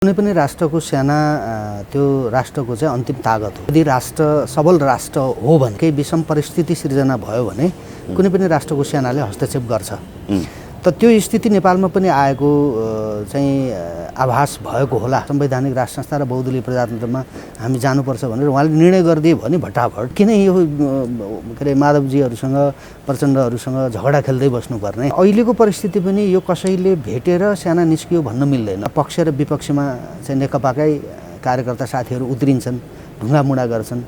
कुनै पनि राष्ट्रको सेना त्यो राष्ट्रको चाहिँ अन्तिम तागत हो। यदि राष्ट्र सबल राष्ट्र हो भने केही विषम परिस्थिति सिर्जना भयो भने कुनै पनि राष्ट्रको सेनाले हस्तक्षेप गर्छ। त त्यो स्थिति नेपालमा पनि आएको चाहिँ आभास भएको होला। संवैधानिक राष्ट्र संस्था र बहुदलीय प्रजातन्त्रमा हामी जानुपर्छ भनेर उहाँले निर्णय गरिदिए भने भटाभट किन यो के अरे माधवजीहरूसँग प्रचण्डहरूसँग झगडा खेल्दै बस्नुपर्ने। अहिलेको परिस्थिति पनि यो कसैले भेटेर सेना निस्कियो भन्न मिल्दैन। पक्ष र विपक्षमा चाहिँ नेकपाकै कार्यकर्ता साथीहरू उत्रिन्छन्, ढुङ्गामुढा गर्छन्,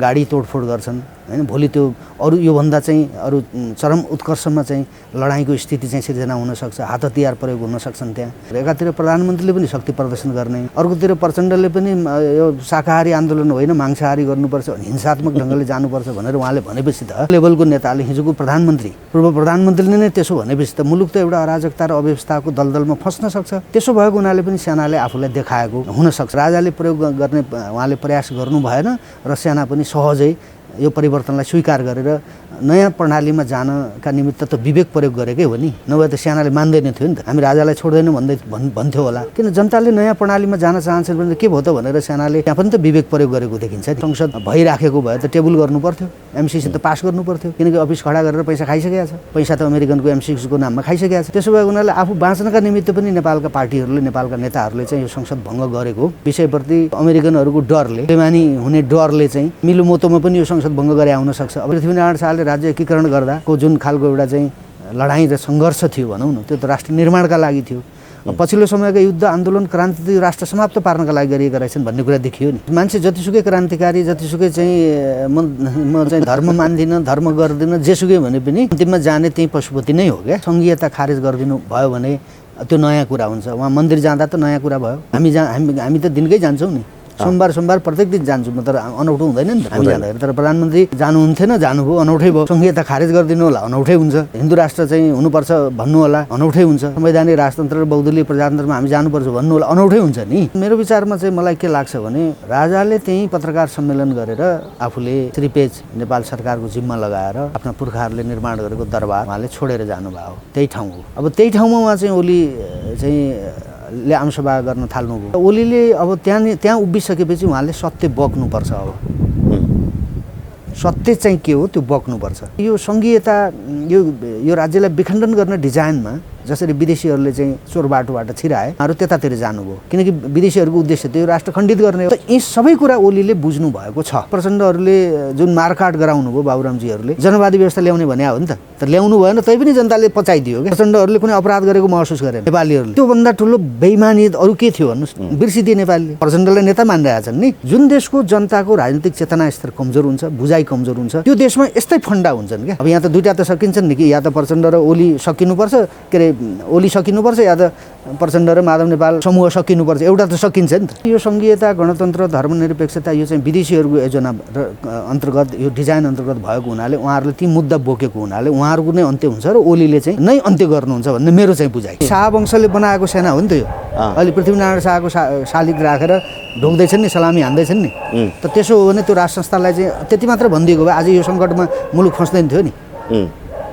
गाडी तोडफोड गर्छन् हैन। भोलि त्यो अरू योभन्दा चाहिँ अरू चरम उत्कर्षमा चाहिँ लडाइँको स्थिति चाहिँ सिर्जना हुन सक्छ। हात हतियार प्रयोग हुन सक्छन् त्यहाँ। एकातिर प्रधानमन्त्रीले पनि शक्ति प्रदर्शन गर्ने, अर्कोतिर प्रचण्डले पनि यो शाकाहारी आन्दोलन होइन मांसाहारी गर्नुपर्छ, हिंसात्मक ढङ्गले जानुपर्छ भनेर उहाँले भनेपछि त लेभलको नेताले हिजोको प्रधानमन्त्री पूर्व प्रधानमन्त्रीले नै त्यसो भनेपछि त मुलुक त एउटा अराजकता र अव्यवस्थाको दलदलमा फस्न सक्छ। त्यसो भएको हुनाले पनि सेनाले आफूलाई देखाएको हुन सक्छ। राजाले प्रयोग गर्ने उहाँले प्रयास गर्नु भएन र सेना पनि सहजै यो परिवर्तनलाई स्वीकार गरेर नयाँ प्रणालीमा जानका निमित्त त विवेक प्रयोग गरेकै हो नि। नभए त सेनाले मान्दैन थियो नि त। हामी राजालाई छोड्दैनौँ भन्थ्यो होला। किन जनताले नयाँ प्रणालीमा जान चाहन्छन् भने के भयो त भनेर सेनाले त्यहाँ पनि त विवेक प्रयोग गरेको देखिन्छ। संसद भइराखेको भए त टेबल गर्नु पर्थ्यो, एमसीसी त पास गर्नु पर्थ्यो। किनकि अफिस खडा गरेर पैसा खाइसकेको छ। पैसा त अमेरिकनको एमसीसीको नाममा खाइसकेको छ। त्यसो भएको हुनाले आफू बाँच्नका निमित्त पनि नेपालका पार्टीहरूले नेपालका नेताहरूले चाहिँ यो संसद भङ्ग गरेको विषयप्रति अमेरिकनहरूको डरले बेमानी हुने डरले चाहिँ मिलोमोतोमा पनि यो संसद भङ्ग गरे आउन सक्छ। अब पृथ्वीनारायण शाहले राज्य एकीकरण गर्दाको जुन खालको एउटा चाहिँ लडाइँ र सङ्घर्ष थियो भनौँ न, त्यो त राष्ट्र निर्माणका लागि थियो। पछिल्लो समयका युद्ध आन्दोलन क्रान्ति राष्ट्र समाप्त पार्नका लागि गरिएका रहेछन् भन्ने कुरा देखियो नि। मान्छे जतिसुकै क्रान्तिकारी जतिसुकै चाहिँ म चाहिँ धर्म मान्दिनँ, धर्म गर्दिनँ, जेसुकै भने पनि अन्तिममा जाने त्यही पशुपति नै हो क्या। सङ्घीयता खारेज गरिदिनु भयो भने त्यो नयाँ कुरा हुन्छ। उहाँ मन्दिर जाँदा त नयाँ कुरा भयो। हामी त दिनकै जान्छौँ नि, सोमबार प्रत्येक दिन जान्छु म, तर अनौठो हुँदैन नि त हामी जाँदाखेरि। तर प्रधानमन्त्री जानुहुन्थेन, जानुभयो, अनौठै भयो। संघीयता खारेज गरिदिनु होला, अनौठै हुन्छ। हिन्दू राष्ट्र चाहिँ हुनुपर्छ भन्नु होला, अनौठै हुन्छ। संवैधानिक राजतन्त्र र बहुदलीय प्रजातन्त्रमा हामी जानुपर्छ भन्नु होला, अनौठै हुन्छ नि। मेरो विचारमा चाहिँ मलाई के लाग्छ भने राजाले त्यही पत्रकार सम्मेलन गरेर आफूले 3 पेज नेपाल सरकारको जिम्मा लगाएर आफ्ना पुर्खाहरूले निर्माण गरेको दरबार उहाँले छोडेर जानुभयो त्यही ठाउँ हो। अब त्यही ठाउँमा उहाँ चाहिँ ओली चाहिँ ले आमसभा गर्न थाल्नुभयो। ओलीले अब त्यहाँ उभिसकेपछि उहाँले सत्य बोक्नुपर्छ। अब सत्य चाहिँ के हो त्यो बोक्नुपर्छ। यो सङ्घीयता यो राज्यलाई विखण्डन गर्न डिजाइनमा जसरी विदेशीहरूले चाहिँ चोर बाटोबाट छिराए अरू त्यतातिर जानुभयो। किनकि विदेशीहरूको उद्देश्य त्यो राष्ट्र खण्डित गर्ने हो। यी सबै कुरा ओलीले बुझ्नु भएको छ। प्रचण्डहरूले जुन मारकाट गराउनु भयो बाबुरामजीहरूले जनवादी व्यवस्था ल्याउने भने हो नि त, तर ल्याउनु भएन। तै पनि जनताले पचाइदियो क्या। प्रचण्डहरूले कुनै अपराध गरेको महसुस गरेन नेपालीहरूले। त्योभन्दा ठुलो बेइमानी अरू के थियो भन्नुहोस्? बिर्सिदिए नेपालीले। प्रचण्डलाई नेता मानिरहेछन् नि। जुन देशको जनताको राजनीतिक चेतना स्तर कमजोर हुन्छ, बुझाइ कमजोर हुन्छ, त्यो देशमा यस्तै फन्डा हुन्छन् क्या। अब यहाँ त दुईटा त सकिन्छन् नि कि, या त प्रचण्ड र ओली सकिनुपर्छ, के अरे ओली सकिनुपर्छ, या त प्रचण्ड र माधव नेपाल समूह सकिनुपर्छ। एउटा त सकिन्छ नि त। यो सङ्घीयता, गणतन्त्र, धर्मनिरपेक्षता यो चाहिँ विदेशीहरूको योजना अन्तर्गत यो डिजाइन अन्तर्गत भएको हुनाले उहाँहरूले ती मुद्दा बोकेको हुनाले उहाँहरूको नै अन्त्य हुन्छ र ओलीले चाहिँ नै अन्त्य गर्नुहुन्छ भन्ने मेरो चाहिँ बुझाइ। शाहवंशले बनाएको सेना हो नि त यो। अहिले पृथ्वीनारायण शाहको शालिग राखेर ढोक्दैछन् नि, सलामी हान्दैछन् नि। त त्यसो हो भने त्यो राष्ट्र संस्थालाई चाहिँ त्यति मात्र भनिदिएको भए आज यो सङ्कटमा मुलुक फस्दैन थियो नि।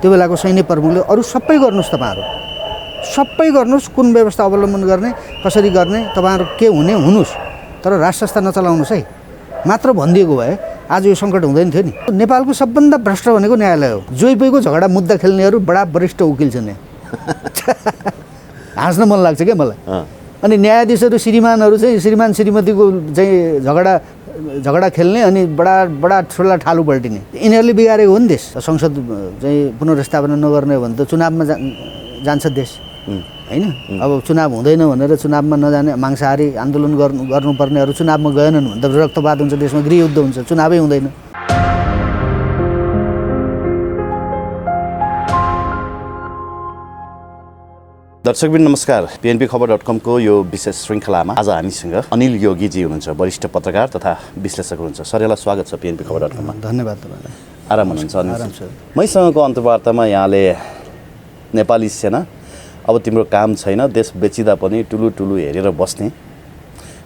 त्यो बेलाको सैन्य प्रमुखले अरू सबै गर्नुहोस्, तपाईँहरू सबै गर्नुहोस्, कुन व्यवस्था अवलम्बन गर्ने, कसरी गर्ने, तपाईँहरू के हुने हुनुहोस्, तर राष्ट्र संस्था नचलाउनुहोस् है मात्र भनिदिएको भए आज यो सङ्कट हुँदैन थियो नि। नेपालको सबभन्दा भ्रष्ट भनेको न्यायालय हो। जोइपोइको झगडा मुद्दा खेल्नेहरू बडा वरिष्ठ वकिल छन् यहाँ। हाँस्न मन लाग्छ क्या मलाई। अनि न्यायाधीशहरू श्रीमानहरू चाहिँ श्रीमान श्रीमतीको चाहिँ झगडा खेल्ने अनि बडा ठुला ठालु पल्टिने, यिनीहरूले बिगारेको हो नि देश। संसद चाहिँ पुनर्स्थापना नगर्ने भने त चुनावमा जान्छ देश होइन। अब चुनाव हुँदैन भनेर चुनावमा नजाने मांसाहारी आन्दोलन गर्नुपर्नेहरू चुनावमा गएनन् भने त रक्तपात हुन्छ देशमा, गृहयुद्ध हुन्छ, चुनावै हुँदैन। दर्शकबिन नमस्कार। PNBखबर.com को यो विशेष श्रृङ्खलामा आज हामीसँग अनिल योगीजी हुनुहुन्छ, वरिष्ठ पत्रकार तथा विश्लेषक हुनुहुन्छ। सरलाई स्वागत छ PNBखबर.com मा। धन्यवाद तपाईँलाई। आराम हुनुहुन्छ? आराम छ। मैसँगको अन्तर्वार्तामा यहाँले नेपाली सेना अब तिम्रो काम छैन, देश बेचिँदा पनि टुलु हेरेर बस्ने,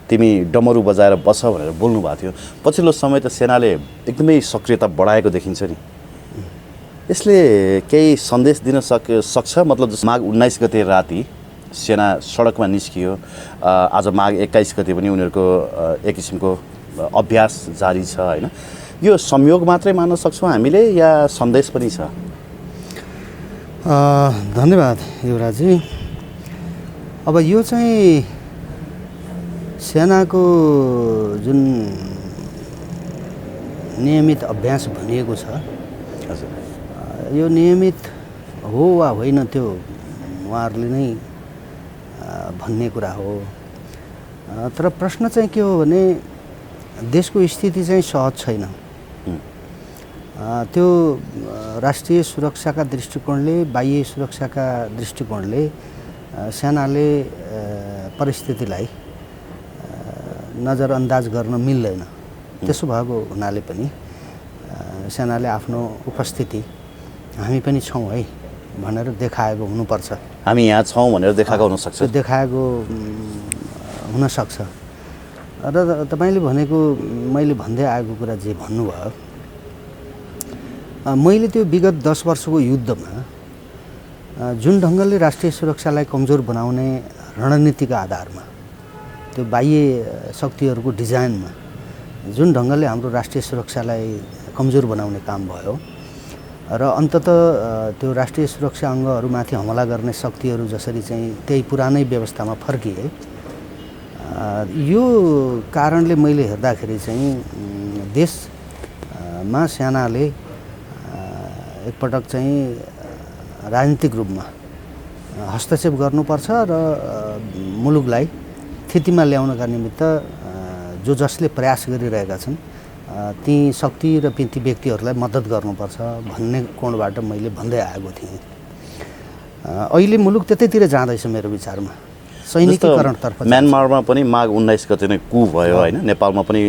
तिमी डमरू बजाएर बस भनेर बोल्नु भएको थियो। पछिल्लो समय त सेनाले एकदमै सक्रियता बढाएको देखिन्छ नि। यसले केही सन्देश दिन सक्छ? मतलब माघ 19 गते राति सेना सडकमा निस्कियो। आज माघ 21 गते पनि उनीहरूको एक किसिमको अभ्यास जारी छ होइन। यो संयोग मात्रै मान्न सक्छौँ हामीले या सन्देश पनि छ? धन्यवाद युवराजी। अब यो चाहिँ सेनाको जुन नियमित अभ्यास भनिएको छ, यो नियमित हो वा होइन त्यो उहाँहरूले नै भन्ने कुरा हो। तर प्रश्न चाहिँ के हो भने देशको स्थिति चाहिँ सहज छैन। त्यो राष्ट्रिय सुरक्षाका दृष्टिकोणले, बाह्य सुरक्षाका दृष्टिकोणले सेनाले परिस्थितिलाई नजरअन्दाज गर्न मिल्दैन। त्यसो भएको हुनाले पनि सेनाले आफ्नो उपस्थिति हामी पनि छौँ है भनेर देखाएको हुनुपर्छ। हामी यहाँ छौँ भनेर देखाएको हुनसक्छ। देखाएको हुनसक्छ। र तपाईँले भनेको मैले भन्दै आएको कुरा जे भन्नुभयो, मैले त्यो विगत 10 वर्षको युद्धमा जुन ढङ्गले राष्ट्रिय सुरक्षालाई कमजोर बनाउने रणनीतिका आधारमा, त्यो बाह्य शक्तिहरूको डिजाइनमा जुन ढङ्गले हाम्रो राष्ट्रिय सुरक्षालाई कमजोर बनाउने काम भयो र अन्ततः त्यो राष्ट्रिय सुरक्षा अङ्गहरूमाथि हमला गर्ने शक्तिहरू जसरी चाहिँ त्यही पुरानै व्यवस्थामा फर्किए, यो कारणले मैले हेर्दाखेरि चाहिँ देशमा सेनाले एकपटक चाहिँ राजनीतिक रूपमा हस्तक्षेप गर्नुपर्छ र मुलुकलाई स्थितिमा ल्याउनका निमित्त जो जसले प्रयास गरिरहेका छन् ती शक्ति र ती व्यक्तिहरूलाई मद्दत गर्नुपर्छ भन्ने कोणबाट मैले भन्दै आएको थिएँ। अहिले मुलुक त्यतैतिर जाँदैछ मेरो विचारमा, सैनिकीकरणतर्फ। म्यानमारमा पनि माघ 19 गते नै कु भयो होइन। नेपालमा पनि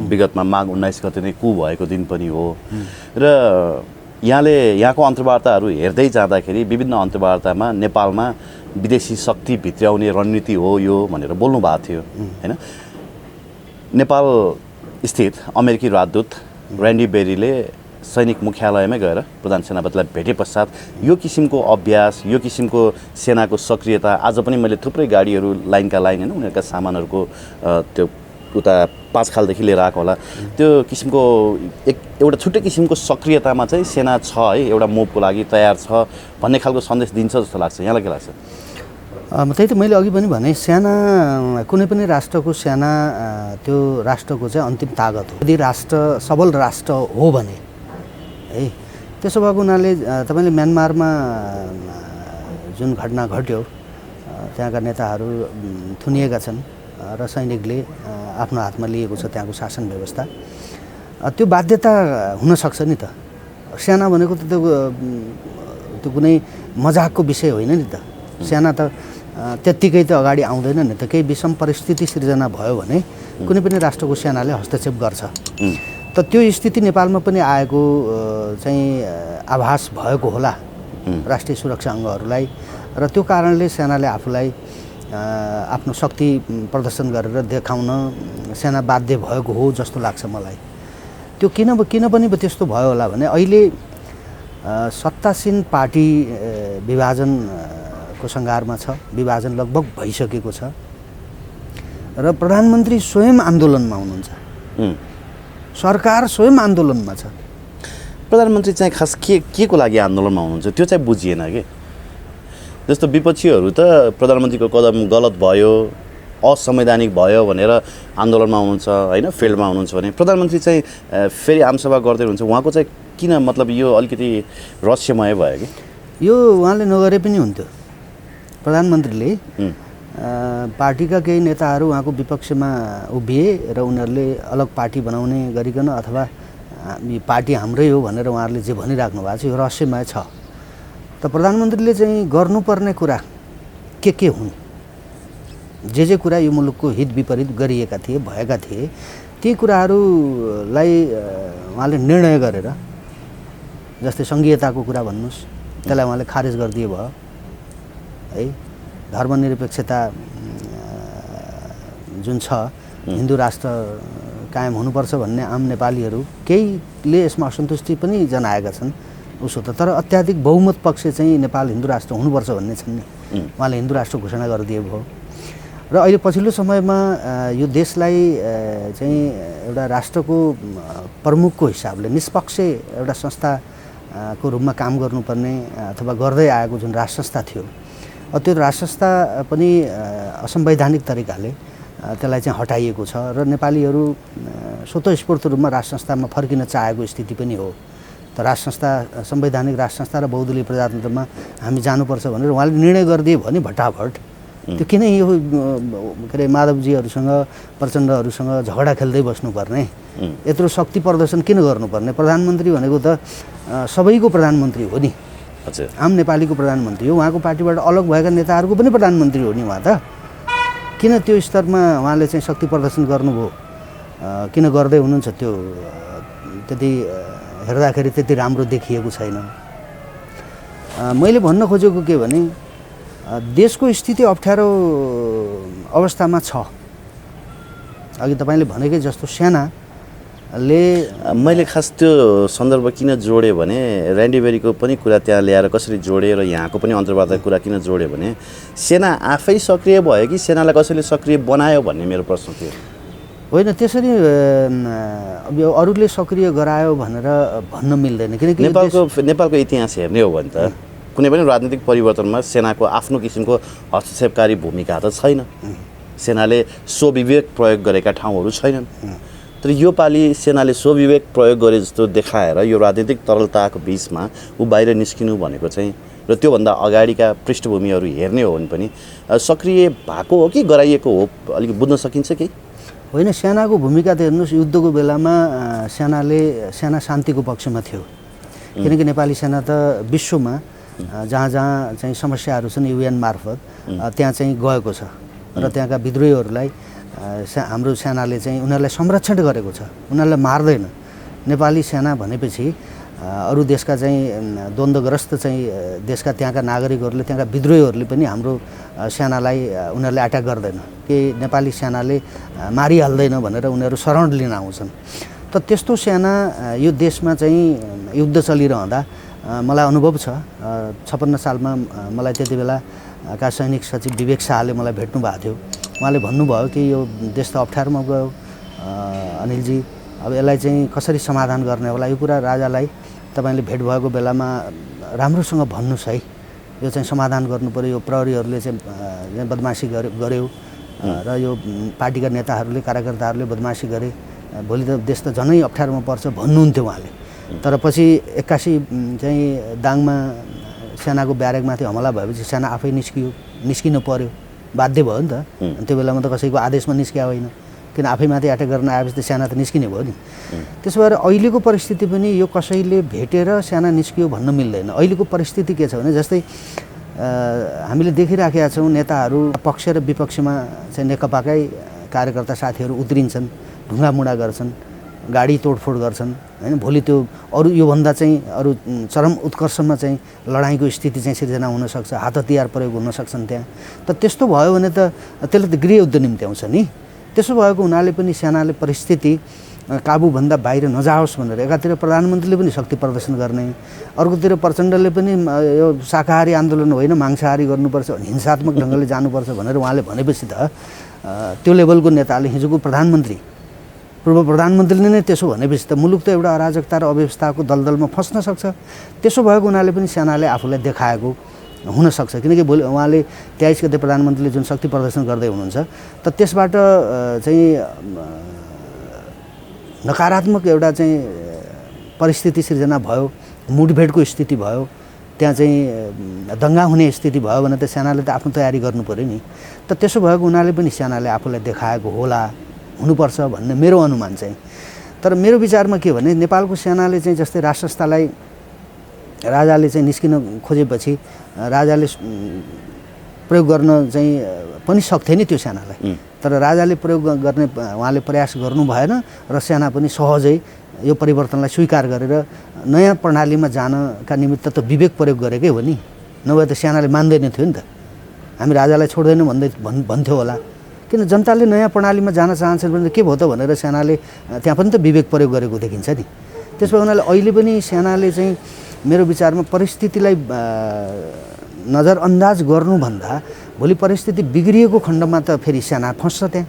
विगतमा माघ 19 गते नै कु भएको दिन पनि हो। र यहाँको अन्तर्वार्ताहरू हेर्दै जाँदाखेरि विभिन्न अन्तर्वार्तामा नेपालमा विदेशी शक्ति भित्र्याउने रणनीति हो यो भनेर बोल्नु भएको थियो होइन। नेपाल स्थित अमेरिकी राजदूत ऱ्यान्डी बेरीले सैनिक मुख्यालयमै गएर प्रधान सेनापतिलाई भेटे पश्चात यो किसिमको अभ्यास, यो किसिमको सेनाको सक्रियता, आज पनि मैले थुप्रै गाडीहरू लाइनका लाइन होइन उनीहरूका सामानहरूको त्यो उता 5 खालदेखि लिएर आएको होला, त्यो किसिमको एउटा छुट्टै किसिमको सक्रियतामा चाहिँ सेना छ है, एउटा मोभको लागि तयार छ भन्ने खालको सन्देश दिन्छ जस्तो लाग्छ। यहाँलाई के लाग्छ? त्यही त मैले अघि पनि भने, सेना कुनै पनि राष्ट्रको सेना त्यो राष्ट्रको चाहिँ अन्तिम तागत हो। यदि राष्ट्र सबल राष्ट्र हो भने है, त्यसो भएको हुनाले तपाईँले म्यानमारमा जुन घटना घट्यो, त्यहाँका नेताहरू थुनिएका छन् र सैनिकले आफ्नो हातमा लिएको छ त्यहाँको शासन व्यवस्था। त्यो बाध्यता हुनसक्छ नि त। सेना भनेको त त्यो कुनै मजाकको विषय होइन नि त। सेना त त्यत्तिकै त अगाडि आउँदैन नि त। केही विषम परिस्थिति सिर्जना भयो भने कुनै पनि राष्ट्रको सेनाले हस्तक्षेप गर्छ। त त्यो स्थिति नेपालमा पनि आएको चाहिँ आभास भएको होला राष्ट्रिय सुरक्षा अङ्गहरूलाई, र त्यो कारणले सेनाले आफूलाई आफ्नो शक्ति प्रदर्शन गरेर देखाउन सेना बाध्य भएको हो जस्तो लाग्छ मलाई। त्यो किन पनि त्यस्तो भयो होला भने अहिले सत्तासीन पार्टी विभाजनको सङ्घारमा छ, विभाजन लगभग भइसकेको छ र प्रधानमन्त्री स्वयं आन्दोलनमा हुनुहुन्छ, सरकार स्वयं आन्दोलनमा छ। प्रधानमन्त्री चाहिँ खास के को लागि आन्दोलनमा हुनुहुन्छ त्यो चाहिँ बुझिएन कि। जस्तो विपक्षीहरू त प्रधानमन्त्रीको कदम गलत भयो, असंवैधानिक भयो भनेर आन्दोलनमा हुनुहुन्छ होइन, फिल्डमा हुनुहुन्छ भने प्रधानमन्त्री चाहिँ फेरि आमसभा गर्दै हुनुहुन्छ। उहाँको चाहिँ किन मतलब यो अलिकति रहस्यमय भयो कि? यो उहाँले नगरे पनि हुन्थ्यो। प्रधानमन्त्रीले पार्टीका केही नेताहरू उहाँको विपक्षमा उभिए र उनीहरूले अलग पार्टी बनाउने गरिकन अथवा पार्टी हाम्रै हो भनेर उहाँहरूले जे भनिराख्नु भएको छ यो रहस्यमय छ। त प्रधानमन्त्रीले चाहिँ गर्नुपर्ने कुरा के हुन्, जे कुरा यो मुलुकको हित विपरीत गरिएका थिए, भएका थिए, ती कुराहरूलाई उहाँले निर्णय गरेर, जस्तै सङ्घीयताको कुरा भन्नुहोस्, त्यसलाई उहाँले खारेज गरिदिए भयो है। धर्मनिरपेक्षता जुन छ, हिन्दू राष्ट्र कायम हुनुपर्छ भन्ने आम नेपालीहरू केहीले यसमा असन्तुष्टि पनि जनाएका छन् उसो त। तर अत्याधिक बहुमत पक्ष चाहिँ नेपाल हिन्दू राष्ट्र हुनुपर्छ भन्ने छन् नि। उहाँले हिन्दू राष्ट्र घोषणा गरिदिए भयो र अहिले पछिल्लो समयमा यो देशलाई चाहिँ एउटा राष्ट्रको प्रमुखको हिसाबले निष्पक्ष एउटा संस्थाको रूपमा काम गर्नुपर्ने अथवा गर्दै आएको जुन राज संस्था थियो त्यो राज संस्था पनि असंवैधानिक तरिकाले त्यसलाई चाहिँ हटाइएको छ र नेपालीहरू स्वतःस्फूर्त रूपमा राज संस्थामा फर्किन चाहेको स्थिति पनि हो। त राज संस्था संवैधानिक राज संस्था र बहुदलीय प्रजातन्त्रमा हामी जानुपर्छ भनेर उहाँले निर्णय गरिदिए भने भटाभट त्यो किन यो के अरे माधवजीहरूसँग प्रचण्डहरूसँग झगडा खेल्दै बस्नुपर्ने, यत्रो शक्ति प्रदर्शन किन गर्नुपर्ने? प्रधानमन्त्री भनेको त सबैको प्रधानमन्त्री हो नि, आम नेपालीको प्रधानमन्त्री हो। उहाँको पार्टीबाट अलग भएका नेताहरूको पनि प्रधानमन्त्री हो नि उहाँ त। किन त्यो स्तरमा उहाँले चाहिँ शक्ति प्रदर्शन गर्नुभयो, किन गर्दै हुनुहुन्छ? त्यो त्यति हेर्दाखेरि त्यति राम्रो देखिएको छैन। मैले भन्न खोजेको के भने देशको स्थिति अप्ठ्यारो अवस्थामा छ। अघि तपाईँले भनेकै जस्तो सेनाले, मैले खास त्यो सन्दर्भ किन जोडेँ भने ऱ्यान्डी बेरीको पनि कुरा त्यहाँ ल्याएर कसरी जोडेँ र यहाँको पनि अन्तर्वार्ताको कुरा किन जोडेँ भने सेना आफै सक्रिय भयो कि सेनालाई कसैले सक्रिय बनायो भन्ने मेरो प्रश्न थियो। होइन, त्यसरी अब अरूले सक्रिय गरायो भनेर भन्न मिल्दैन, किनकि नेपालको इतिहास हेर्ने हो भने त कुनै पनि राजनीतिक परिवर्तनमा सेनाको आफ्नो किसिमको हस्तक्षेपकारी भूमिका त छैन। सेनाले स्वविवेक प्रयोग गरेका ठाउँहरू छैनन्। तर यो पालि सेनाले स्वविवेक प्रयोग गरे जस्तो देखाएर यो राजनीतिक तरलताको बिचमा ऊ बाहिर निस्किनु भनेको चाहिँ र त्योभन्दा अगाडिका पृष्ठभूमिहरू हेर्ने हो भने पनि सक्रिय भएको हो कि गराइएको हो अलिक बुझ्न सकिन्छ कि होइन? सेनाको भूमिका त हेर्नुहोस्, युद्धको बेलामा सेना शान्तिको पक्षमा थियो, किनकि नेपाली सेना त विश्वमा जहाँ जहाँ चाहिँ समस्याहरू छन् युएन मार्फत त्यहाँ चाहिँ गएको छ र त्यहाँका विद्रोहीहरूलाई हाम्रो सेनाले चाहिँ उनीहरूलाई संरक्षण गरेको छ, उनीहरूलाई मार्दैन। नेपाली सेना भनेपछि अरू देशका चाहिँ द्वन्द्वग्रस्त चाहिँ देशका त्यहाँका नागरिकहरूले, त्यहाँका विद्रोहीहरूले पनि हाम्रो सेनालाई उनीहरूले अट्याक गर्दैन कि नेपाली सेनाले मारिहाल्दैन भनेर उनीहरू शरण लिन आउँछन्। त त्यस्तो सेना यो देशमा चाहिँ युद्ध चलिरहँदा मलाई अनुभव छ। 56 सालमा मलाई त्यति बेलाका सैनिक सचिव विवेक शाहले मलाई भेट्नु भएको थियो। उहाँले भन्नुभयो कि यो देश त अप्ठ्यारोमा गयो अनिलजी, अब यसलाई चाहिँ कसरी समाधान गर्ने होला, यो कुरा राजालाई तपाईँले भेट भएको बेलामा राम्रोसँग भन्नुहोस् है, यो चाहिँ समाधान गर्नु पऱ्यो। यो प्रहरीहरूले चाहिँ बदमासी गर्यो र यो पार्टीका नेताहरूले कार्यकर्ताहरूले बदमासी गरे, भोलि त देश त झनै अप्ठ्यारोमा पर्छ भन्नुहुन्थ्यो उहाँले। तर पछि 81 चाहिँ दाङमा सेनाको ब्यारेकमाथि हमला भएपछि सेना आफै निस्किन पर्यो, बाध्य भयो नि त। त्यो बेलामा त कसैको आदेशमा निस्किया होइन, किन आफैमाथि एट्याक गर्न आएपछि त सेना त निस्किने भयो नि। त्यसो भएर अहिलेको परिस्थिति पनि यो कसैले भेटेर सेना निस्कियो भन्न मिल्दैन। अहिलेको परिस्थिति के छ भने जस्तै हामीले देखिराखेका छौँ नेताहरू पक्ष र विपक्षमा चाहिँ नेकपाकै कार्यकर्ता साथीहरू उत्रिन्छन्, ढुङ्गामुढा गर्छन्, गाडी तोडफोड गर्छन् हैन। भोलि त्यो अरू योभन्दा चाहिँ अरू चरम उत्कर्षमा चाहिँ लडाइँको स्थिति चाहिँ सिर्जना हुनसक्छ, हात हतियार प्रयोग हुन सक्छन् त्यहाँ। त त्यस्तो भयो भने त त्यसले त गृहयुद्ध निम्त्याउँछ नि। त्यसो भएको हुनाले पनि सेनाले परिस्थिति काबुभन्दा बाहिर नजाओस् भनेर एकातिर प्रधानमन्त्रीले पनि शक्ति प्रदर्शन गर्ने, अर्कोतिर प्रचण्डले पनि यो शाकाहारी आन्दोलन होइन मांसाहारी गर्नुपर्छ, हिंसात्मक ढङ्गले जानुपर्छ भनेर उहाँले भनेपछि त त्यो लेभलको नेताले, हिजोको प्रधानमन्त्री पूर्व प्रधानमन्त्रीले नै त्यसो भनेपछि त मुलुक त एउटा अराजकता र अव्यवस्थाको दलदलमा फस्न सक्छ। त्यसो भएको हुनाले पनि सेनाले आफूलाई देखाएको हुनसक्छ, किनकि भोलि उहाँले 23 गते प्रधानमन्त्रीले जुन शक्ति प्रदर्शन गर्दै हुनुहुन्छ त त्यसबाट चाहिँ नकारात्मक एउटा चाहिँ परिस्थिति सिर्जना भयो, मुठभेडको स्थिति भयो, त्यहाँ चाहिँ दङ्गा हुने स्थिति भयो भने त सेनाले त आफ्नो तयारी गर्नु पर्यो नि। त त्यसो भएको हुनाले पनि सेनाले आफूलाई देखाएको होला, हुनुपर्छ भन्ने मेरो अनुमान चाहिँ। तर मेरो विचारमा के भने नेपालको सेनाले चाहिँ जस्तै राज संस्थालाई राजाले चाहिँ निस्किन खोजेपछि राजाले प्रयोग गर्न चाहिँ पनि सक्थे नि त्यो सेनालाई, तर राजाले प्रयोग गर्ने उहाँले प्रयास गर्नु भएन र सेना पनि सहजै यो परिवर्तनलाई स्वीकार गरेर नयाँ प्रणालीमा जानका निमित्त त विवेक प्रयोग गरेकै हो नि, नभए त सेनाले मान्दैन थियो नि त। हामी राजालाई छोड्दैनौँ भन्थ्यो होला, किन जनताले नयाँ प्रणालीमा जान चाहन्छन् भने के भयो त भनेर सेनाले त्यहाँ पनि त विवेक प्रयोग गरेको देखिन्छ नि। त्यसो हुनाले अहिले पनि सेनाले चाहिँ मेरो विचारमा परिस्थितिलाई नजरअन्दाज गर्नुभन्दा भोलि परिस्थिति बिग्रिएको खण्डमा त फेरि सेना फस्छ त्यहाँ।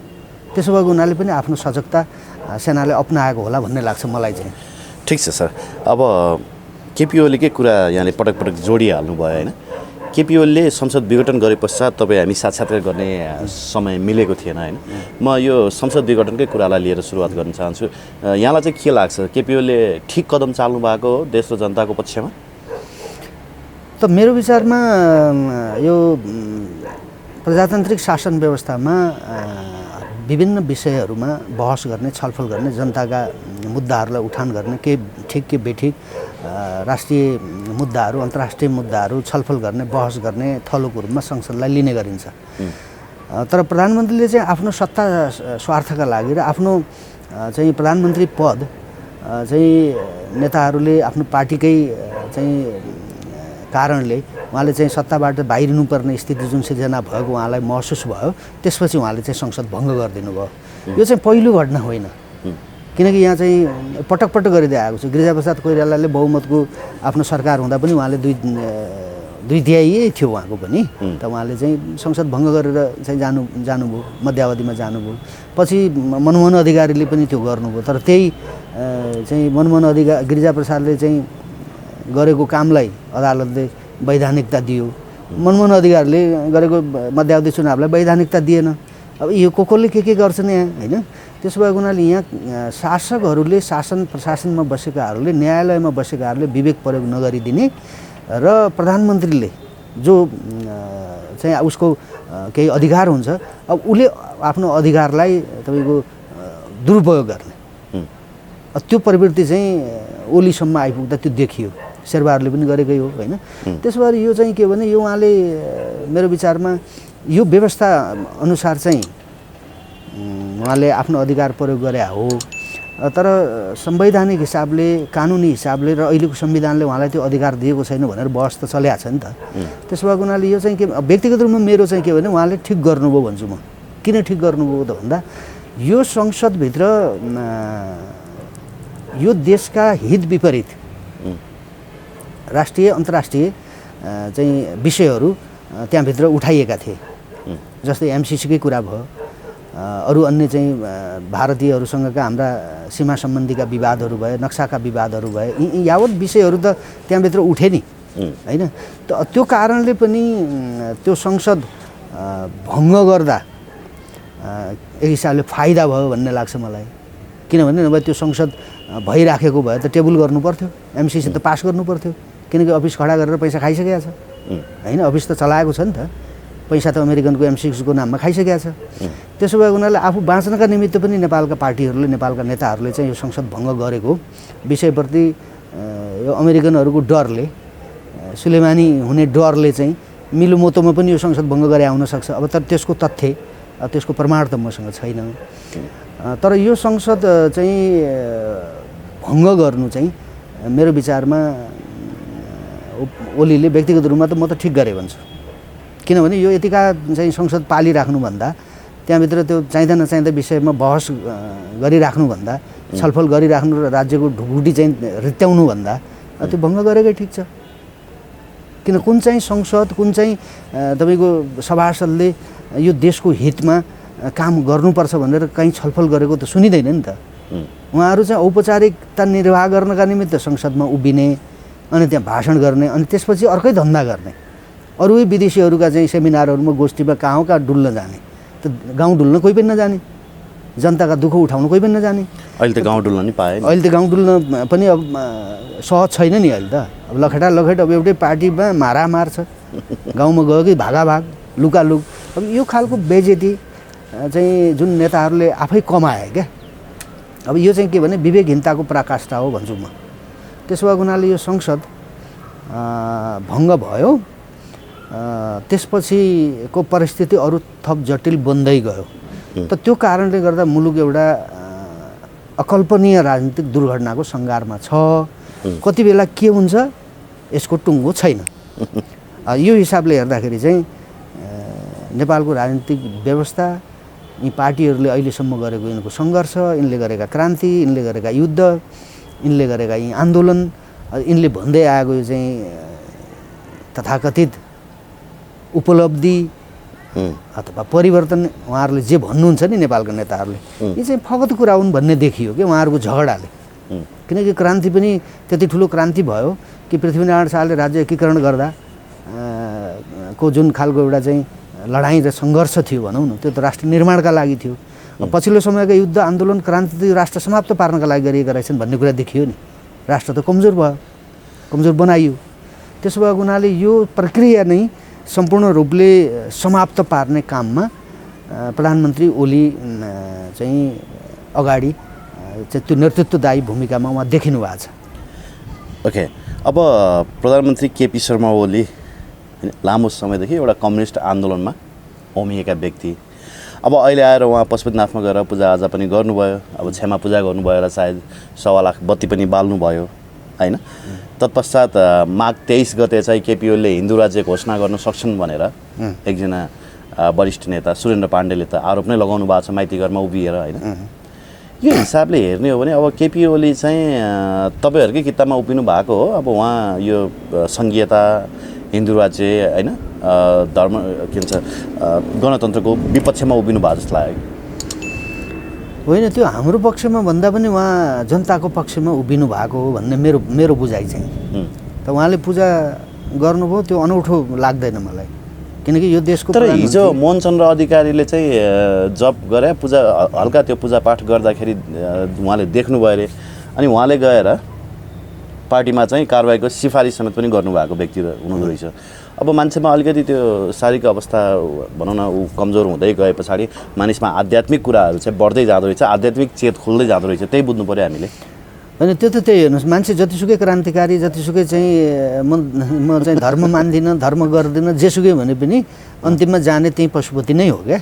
त्यसो भएको हुनाले पनि आफ्नो सजगता सेनाले अपनाएको होला भन्ने लाग्छ मलाई चाहिँ। ठिक छ सर। अब केपी ओलीकै कुरा यहाँले पटक पटक जोडिहाल्नु भयो होइन। केपी ओलीले संसद विघटन गरे पश्चात तपाईँ हामी साक्षात्कार गर्ने समय मिलेको थिएन होइन। म यो संसद विघटनकै कुरालाई लिएर सुरुवात गर्न चाहन्छु। यहाँलाई चाहिँ के लाग्छ, केपी ओलीले ठिक कदम चाल्नु भएको हो देश र जनताको पक्षमा? त मेरो विचारमा यो प्रजातान्त्रिक शासन व्यवस्थामा विभिन्न विषयहरूमा बहस गर्ने, छलफल गर्ने, जनताका मुद्दाहरूलाई उठान गर्ने, के ठिक के बेठिक राष्ट्रिय मुद्दाहरू, अन्तर्राष्ट्रिय मुद्दाहरू छलफल गर्ने, बहस गर्ने थलोको रूपमा संसदलाई लिने गरिन्छ। तर प्रधानमन्त्रीले चाहिँ आफ्नो सत्ता स्वार्थका लागि र आफ्नो चाहिँ प्रधानमन्त्री पद चाहिँ नेताहरूले आफ्नो पार्टीकै चाहिँ कारणले उहाँले चाहिँ सत्ताबाट बाहिरिनुपर्ने स्थिति जुन सिर्जना भएको उहाँलाई महसुस भयो, त्यसपछि उहाँले चाहिँ संसद भङ्ग गरिदिनु भयो। यो चाहिँ पहिलो घटना होइन, किनकि यहाँ चाहिँ पटक पटक गरिँदै आएको छ। गिरिजाप्रसाद कोइरालाले बहुमतको आफ्नो सरकार हुँदा पनि उहाँले दुई तिहाई थियो उहाँको पनि, त उहाँले चाहिँ संसद भङ्ग गरेर चाहिँ जानुभयो, मध्यावधिमा जानुभयो। पछि मनमोहन अधिकारीले पनि त्यो गर्नुभयो, तर त्यही चाहिँ मनमोहन गिरिजाप्रसादले चाहिँ गरेको कामलाई अदालतले वैधानिकता दियो। मनमोहन अधिकारीले गरेको मध्यावधि चुनावलाई वैधानिकता दिएन। अब यो कसले के गर्छन् यहाँ होइन। त्यसो भएको हुनाले यहाँ शासकहरूले, शासन प्रशासनमा बसेकाहरूले, न्यायालयमा बसेकाहरूले विवेक प्रयोग नगरिदिने र प्रधानमन्त्रीले जो चाहिँ उसको केही अधिकार हुन्छ, अब उसले आफ्नो अधिकारलाई तपाईँको दुरुपयोग गर्ने त्यो प्रवृत्ति चाहिँ ओलीसम्म आइपुग्दा त्यो देखियो। शेरबहादुरले पनि गरेकै हो होइन। त्यसो भएर यो चाहिँ के भने यो उहाँले मेरो विचारमा यो व्यवस्था अनुसार चाहिँ उहाँले आफ्नो अधिकार प्रयोग गरे हो। तर संवैधानिक हिसाबले, कानुनी हिसाबले र अहिलेको संविधानले उहाँलाई त्यो अधिकार दिएको छैन भनेर बहस त चलिरहेको छ नि त। त्यसो भएको हुनाले यो चाहिँ के व्यक्तिगत रूपमा मेरो चाहिँ के भने उहाँले ठिक गर्नुभयो भन्छु म। किन ठिक गर्नुभयो त भन्दा यो संसदभित्र यो देशका हित विपरीत राष्ट्रिय अन्तर्राष्ट्रिय चाहिँ विषयहरू त्यहाँभित्र उठाइएका थिए। जस्तै एमसिसीकै कुरा भयो, अरू अन्य चाहिँ भारतीयहरूसँगका हाम्रा सीमा सम्बन्धीका विवादहरू भए, नक्साका विवादहरू भए, यावत विषयहरू त त्यहाँभित्र उठे नि होइन। त त्यो कारणले पनि त्यो संसद भङ्ग गर्दा एक हिसाबले फाइदा भयो भन्ने लाग्छ मलाई। किनभने नभए त्यो संसद भइराखेको भए त टेबल गर्नु पर्थ्यो, एमसिसी त पास गर्नु पर्थ्यो, किनकि अफिस खडा गरेर पैसा खाइसकेको छ होइन। अफिस त चलाएको छ नि त, पैसा त अमेरिकनको एमसिसीको नाममा खाइसकेको छ। त्यसो भएको हुनाले आफू बाँच्नका निमित्त पनि नेपालका पार्टीहरूले, नेपालका नेताहरूले चाहिँ यो संसद भङ्ग गरेको विषयप्रति यो अमेरिकनहरूको डरले, सुलेमानी हुने डरले चाहिँ मिलोमोतोमा पनि यो संसद भङ्ग गरे आउन सक्छ। अब तर त्यसको तथ्य, त्यसको प्रमाण त मसँग छैन। तर यो संसद चाहिँ भङ्ग गर्नु चाहिँ मेरो विचारमा ओलीले व्यक्तिगत रूपमा त म त ठिक गरे भन्छु। किनभने यो यतिका चाहिँ संसद पालिराख्नुभन्दा, त्यहाँभित्र त्यो चाहिँदा नचाहिँदा विषयमा बहस गरिराख्नुभन्दा, छलफल गरिराख्नु र राज्यको ढुकुटी चाहिँ रित्याउनुभन्दा त्यो भङ्ग गरेकै ठिक छ। किन कुन चाहिँ संसद, कुन चाहिँ तपाईँको सभासदले यो देशको हितमा काम गर्नुपर्छ भनेर कहीँ छलफल गरेको त सुनिँदैन नि त। उहाँहरू चाहिँ औपचारिकता निर्वाह गर्नका निमित्त संसदमा उभिने, अनि त्यहाँ भाषण गर्ने, अनि त्यसपछि अर्कै धन्दा गर्ने। अरू विदेशीहरूका चाहिँ सेमिनारहरूमा, गोष्ठीमा कहाँ डुल्न जाने, त गाउँ डुल्न कोही पनि नजाने, जनताका दुःख उठाउन कोही पनि नजाने। अहिले त गाउँ डुल्न नि पाए, अहिले त गाउँ डुल्न पनि अब सहज छैन नि अहिले त। अब लखेट अब एउटै पार्टीमा मारामार छ, गाउँमा गयो कि भागाभाग, लुकालुक। अब यो खालको बेजेती चाहिँ जुन नेताहरूले आफै कमाए क्या, अब यो चाहिँ के भने विवेकहीनताको पराकाष्ठा हो भन्छु म। त्यसो भएको हुनाले यो संसद भङ्ग भयो, त्यसपछिको परिस्थिति अरू थप जटिल बन्दै गयो। त त्यो कारणले गर्दा मुलुक एउटा अकल्पनीय राजनीतिक दुर्घटनाको सङ्घारमा छ। कति बेला के हुन्छ यसको टुङ्गो छैन। यो हिसाबले हेर्दाखेरि चाहिँ नेपालको राजनीतिक व्यवस्था, यी पार्टीहरूले अहिलेसम्म गरेको यिनको सङ्घर्ष, यिनले गरेका क्रान्ति, यिनले गरेका युद्ध, यिनले गरेका यी आन्दोलन, यिनले भन्दै आएको यो चाहिँ तथाकथित उपलब्धि अथवा परिवर्तन उहाँहरूले जे भन्नुहुन्छ नि नेपालका नेताहरूले यी चाहिँ फगत कुरा हुन् भन्ने देखियो कि उहाँहरूको झगडाले। किनकि क्रान्ति पनि त्यति ठुलो क्रान्ति भयो कि पृथ्वीनारायण शाहले राज्य एकीकरण गर्दा को जुन खालको एउटा चाहिँ लडाइँ र सङ्घर्ष थियो भनौँ न, त्यो त राष्ट्र निर्माणका लागि थियो। पछिल्लो समयका युद्ध आन्दोलन क्रान्ति त राष्ट्र समाप्त पार्नका लागि गरिएका रहेछन् भन्ने कुरा देखियो नि। राष्ट्र त कमजोर भयो, कमजोर बनाइयो। त्यसो भएको हुनाले यो प्रक्रिया नै सम्पूर्ण रूपले समाप्त पार्ने काममा प्रधानमन्त्री ओली चाहिँ अगाडि चाहिँ त्यो नेतृत्वदायी भूमिकामा उहाँ देखिनु भएको छ। ओके, अब प्रधानमन्त्री केपी शर्मा ओली लामो समयदेखि एउटा कम्युनिस्ट आन्दोलनमा होमिएका व्यक्ति, अब अहिले आएर उहाँ पशुपतिनाथमा गएर पूजाआजा पनि गर्नुभयो। अब क्षमा पूजा गर्नुभयो र सायद 1.25 लाख बत्ती पनि बाल्नुभयो होइन। तत्पश्चात माघ 23 गते चाहिँ केपी ओलीले हिन्दू राज्य घोषणा गर्न सक्छन् भनेर एकजना वरिष्ठ नेता सुरेन्द्र पाण्डेले त आरोप नै लगाउनु भएको छ माइतीघरमा उभिएर होइन। यो हिसाबले हेर्ने हो भने अब केपी ओली चाहिँ तपाईँहरूकै किताबमा उभिनु भएको हो। अब उहाँ यो सङ्घीयता, हिन्दू राज्य होइन, धर्म के भन्छ गणतन्त्रको विपक्षमा उभिनु भएको जस्तो लाग्यो। होइन, त्यो हाम्रो पक्षमा भन्दा पनि उहाँ जनताको पक्षमा उभिनु भएको हो भन्ने मेरो बुझाइ चाहिँ। त उहाँले पूजा गर्नुभयो, त्यो अनौठो लाग्दैन मलाई। किनकि यो देशको तर हिजो मोहनचन्द्र अधिकारीले चाहिँ जप गरे, पूजा हल्का त्यो पूजापाठ गर्दाखेरि उहाँले देख्नुभयो अरे, अनि उहाँले गएर पार्टीमा चाहिँ कारबाहीको सिफारिस समेत पनि गर्नुभएको व्यक्ति हुनुहुँदो रहेछ। अब मान्छेमा अलिकति त्यो शारीरिक अवस्था भनौँ न ऊ कमजोर हुँदै गए पछाडि मानिसमा आध्यात्मिक कुराहरू चाहिँ बढ्दै जाँदो रहेछ, आध्यात्मिक चेत खुल्दै जाँदो रहेछ। त्यही बुझ्नु पऱ्यो हामीले। होइन, त्यो त त्यही हेर्नुहोस्, मान्छे जतिसुकै क्रान्तिकारी, जतिसुकै चाहिँ म चाहिँ धर्म मान्दिनँ, धर्म गर्दिनँ, जेसुकै भने पनि अन्तिममा जाने त्यही पशुपति नै हो क्या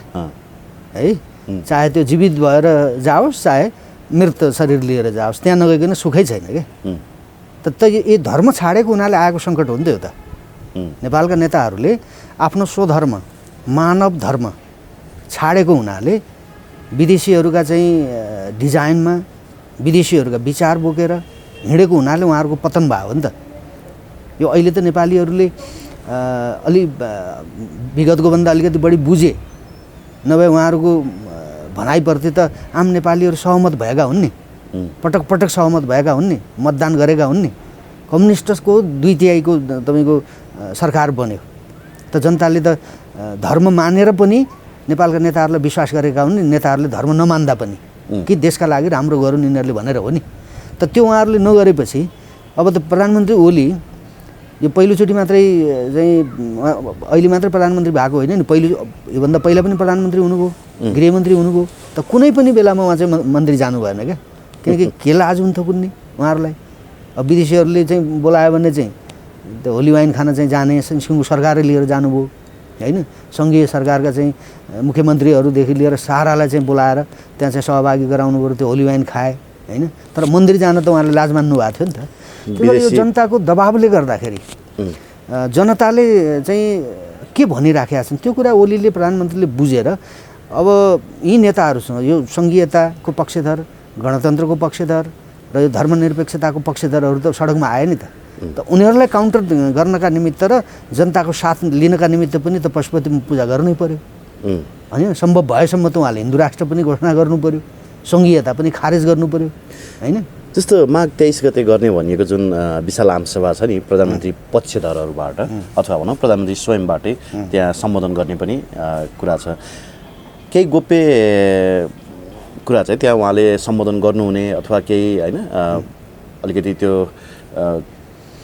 है। चाहे त्यो जीवित भएर जाओस्, चाहे मृत शरीर लिएर जाओस्, त्यहाँ नगइकन सुखै छैन क्या। त यो धर्म छाडेको हुनाले आएको सङ्कट हो नि त यो त। नेपालका नेताहरूले आफ्नो स्वधर्म, मानव धर्म छाडेको हुनाले विदेशीहरूका चाहिँ डिजाइनमा, विदेशीहरूका विचार बोकेर हिँडेको हुनाले उहाँहरूको पतन भयो हो नि त। यो अहिले त नेपालीहरूले अलि विगतको भन्दा अलिकति बढी बुझे, नभए उहाँहरूको भनाइप्रति त आम नेपालीहरू सहमत भएका हुन् नि, पटक पटक सहमत भएका हुन् नि, मतदान गरेका हुन् नि। कम्युनिस्टको 2/3 तपाईँको सरकार बन्यो त जनताले त धर्म मानेर पनि नेपालका नेताहरूलाई विश्वास गरेका हुन् नि, नेताहरूले धर्म नमान्दा पनि कि देशका लागि राम्रो गरून् यिनीहरूले भनेर हो नि। त त्यो उहाँहरूले नगरेपछि अब त प्रधानमन्त्री ओली यो पहिलोचोटि मात्रै चाहिँ अहिले मात्रै प्रधानमन्त्री भएको होइन नि, योभन्दा पहिला पनि प्रधानमन्त्री हुनुभयो, गृहमन्त्री हुनुभयो। त कुनै पनि बेलामा उहाँ चाहिँ मन्त्री जानु भएन क्या। किनकि के लाज हुन्थ्यो कुन्नी उहाँहरूलाई। अब विदेशीहरूले चाहिँ बोलायो भने चाहिँ त्यो होली वाइन खान चाहिँ जाने, सिङ्गो सरकारले लिएर जानुभयो होइन। सङ्घीय सरकारका चाहिँ मुख्यमन्त्रीहरूदेखि लिएर सारालाई चाहिँ बोलाएर त्यहाँ चाहिँ सहभागी गराउनु पऱ्यो, त्यो होली वाइन खाए होइन। तर मन्दिर जान त उहाँले लाज मान्नु भएको थियो नि त। यो जनताको दबावले गर्दाखेरि जनताले चाहिँ के भनिराखेका छन् त्यो कुरा ओलीले, प्रधानमन्त्रीले बुझेर अब यी नेताहरूसँग यो सङ्घीयताको पक्षधर, गणतन्त्रको पक्षधर र यो धर्मनिरपेक्षताको पक्षधरहरू त सडकमा आए नि त। त उनीहरूलाई काउन्टर गर्नका निमित्त र जनताको साथ लिनका निमित्त पनि त पशुपतिमा पूजा गर्नै पर्यो होइन। सम्भव भएसम्म त उहाँले हिन्दू राष्ट्र पनि घोषणा गर्नु पर्यो, सङ्घीयता पनि खारेज गर्नु पर्यो होइन। जस्तो माघ 23 गते गर्ने भनिएको जुन विशाल आमसभा छ नि प्रधानमन्त्री पक्षधरहरूबाट अथवा भनौँ प्रधानमन्त्री स्वयंबाटै त्यहाँ सम्बोधन गर्ने पनि कुरा छ। केही गोप्य कुरा चाहिँ त्यहाँ उहाँले सम्बोधन गर्नुहुने अथवा केही होइन अलिकति त्यो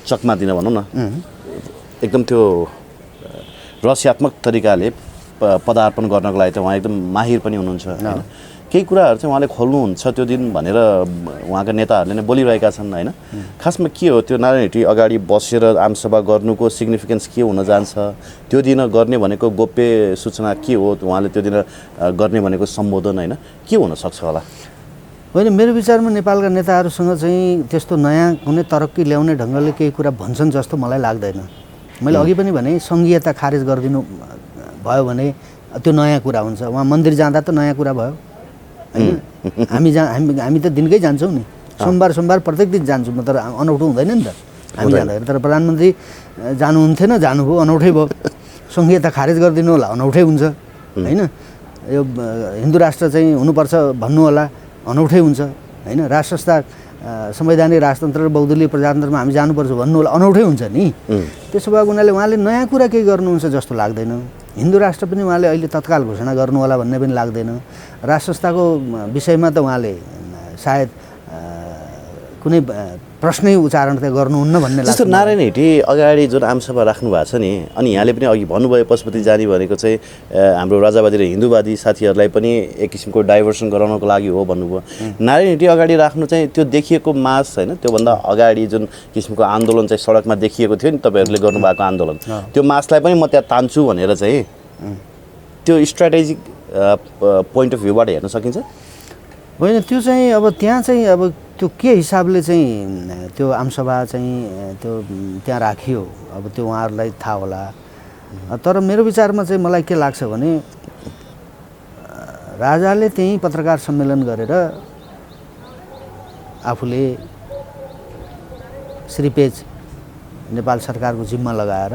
चकमा दिन भनौँ न एकदम त्यो रहस्यात्मक तरिकाले पदार्पण गर्नको लागि त उहाँ एकदम माहिर पनि हुनुहुन्छ होइन। केही कुराहरू चाहिँ उहाँले खोल्नुहुन्छ त्यो दिन भनेर उहाँका नेताहरूले नै बोलिरहेका छन् होइन। खासमा के हो त्यो नारायण हिटी अगाडि बसेर आमसभा गर्नुको सिग्निफिकेन्स के हुन जान्छ? त्यो दिन गर्ने भनेको गोप्य सूचना के हो? उहाँले त्यो दिन गर्ने भनेको सम्बोधन होइन के हुनसक्छ होला? होइन, मेरो विचारमा नेपालका नेताहरूसँग चाहिँ त्यस्तो नयाँ कुनै तरक्की ल्याउने ढङ्गले केही कुरा भन्छन् जस्तो मलाई लाग्दैन। मैले अघि पनि भने सङ्घीयता खारेज गरिदिनु भयो भने त्यो नयाँ कुरा हुन्छ। उहाँ मन्दिर जाँदा त नयाँ कुरा भयो होइन। हामी त दिनकै जान्छौँ नि, सोमबार प्रत्येक दिन जान्छौँ, तर अनौठो हुँदैन नि त हामी जाँदाखेरि। तर प्रधानमन्त्री जानुहुन्थेन, जानुभयो, अनौठै भयो। सङ्घीयता खारेज गरिदिनु होला अनौठै हुन्छ होइन। यो हिन्दू राष्ट्र चाहिँ हुनुपर्छ भन्नु होला अनौठै हुन्छ होइन। राष्ट्र संस्था संवैधानिक राजतन्त्र र बहुदलीय प्रजातन्त्रमा हामी जानुपर्छ भन्नु होला अनौठै हुन्छ नि। त्यसो भएको हुनाले उहाँले नयाँ कुरा केही गर्नुहुन्छ जस्तो लाग्दैन। हिन्दू राष्ट्र पनि उहाँले अहिले तत्काल घोषणा गर्नु होला भन्ने पनि लाग्दैन। राष्ट्र संस्थाको विषयमा त उहाँले सायद कुनै प्रश्नै उच्चारण त गर्नुहुन्न भन्ने लाग्छ। जस्तो नारायण हिटी अगाडि जुन आमसभा राख्नु भएको छ नि, अनि यहाँले पनि अघि भन्नुभयो पशुपति जाने भनेको चाहिँ हाम्रो राजावादी र हिन्दूवादी साथीहरूलाई पनि एक किसिमको डाइभर्सन गराउनको लागि हो भन्नुभयो। नारायण हिटी अगाडि राख्नु चाहिँ त्यो देखिएको मास होइन, त्योभन्दा अगाडि जुन किसिमको आन्दोलन चाहिँ सडकमा देखिएको थियो नि तपाईँहरूले गर्नुभएको आन्दोलन, त्यो मासलाई पनि म त्यहाँ तान्छु भनेर चाहिँ त्यो स्ट्राटेजिक पोइन्ट अफ भ्यूबाट हेर्न सकिन्छ होइन? त्यो चाहिँ अब त्यहाँ चाहिँ अब त्यो के हिसाबले चाहिँ त्यो आमसभा चाहिँ त्यो त्यहाँ राखियो अब त्यो उहाँहरूलाई थाहा होला। तर मेरो विचारमा चाहिँ मलाई के लाग्छ भने राजाले त्यहीँ पत्रकार सम्मेलन गरेर आफूले श्रीपेज नेपाल सरकारको जिम्मा लगाएर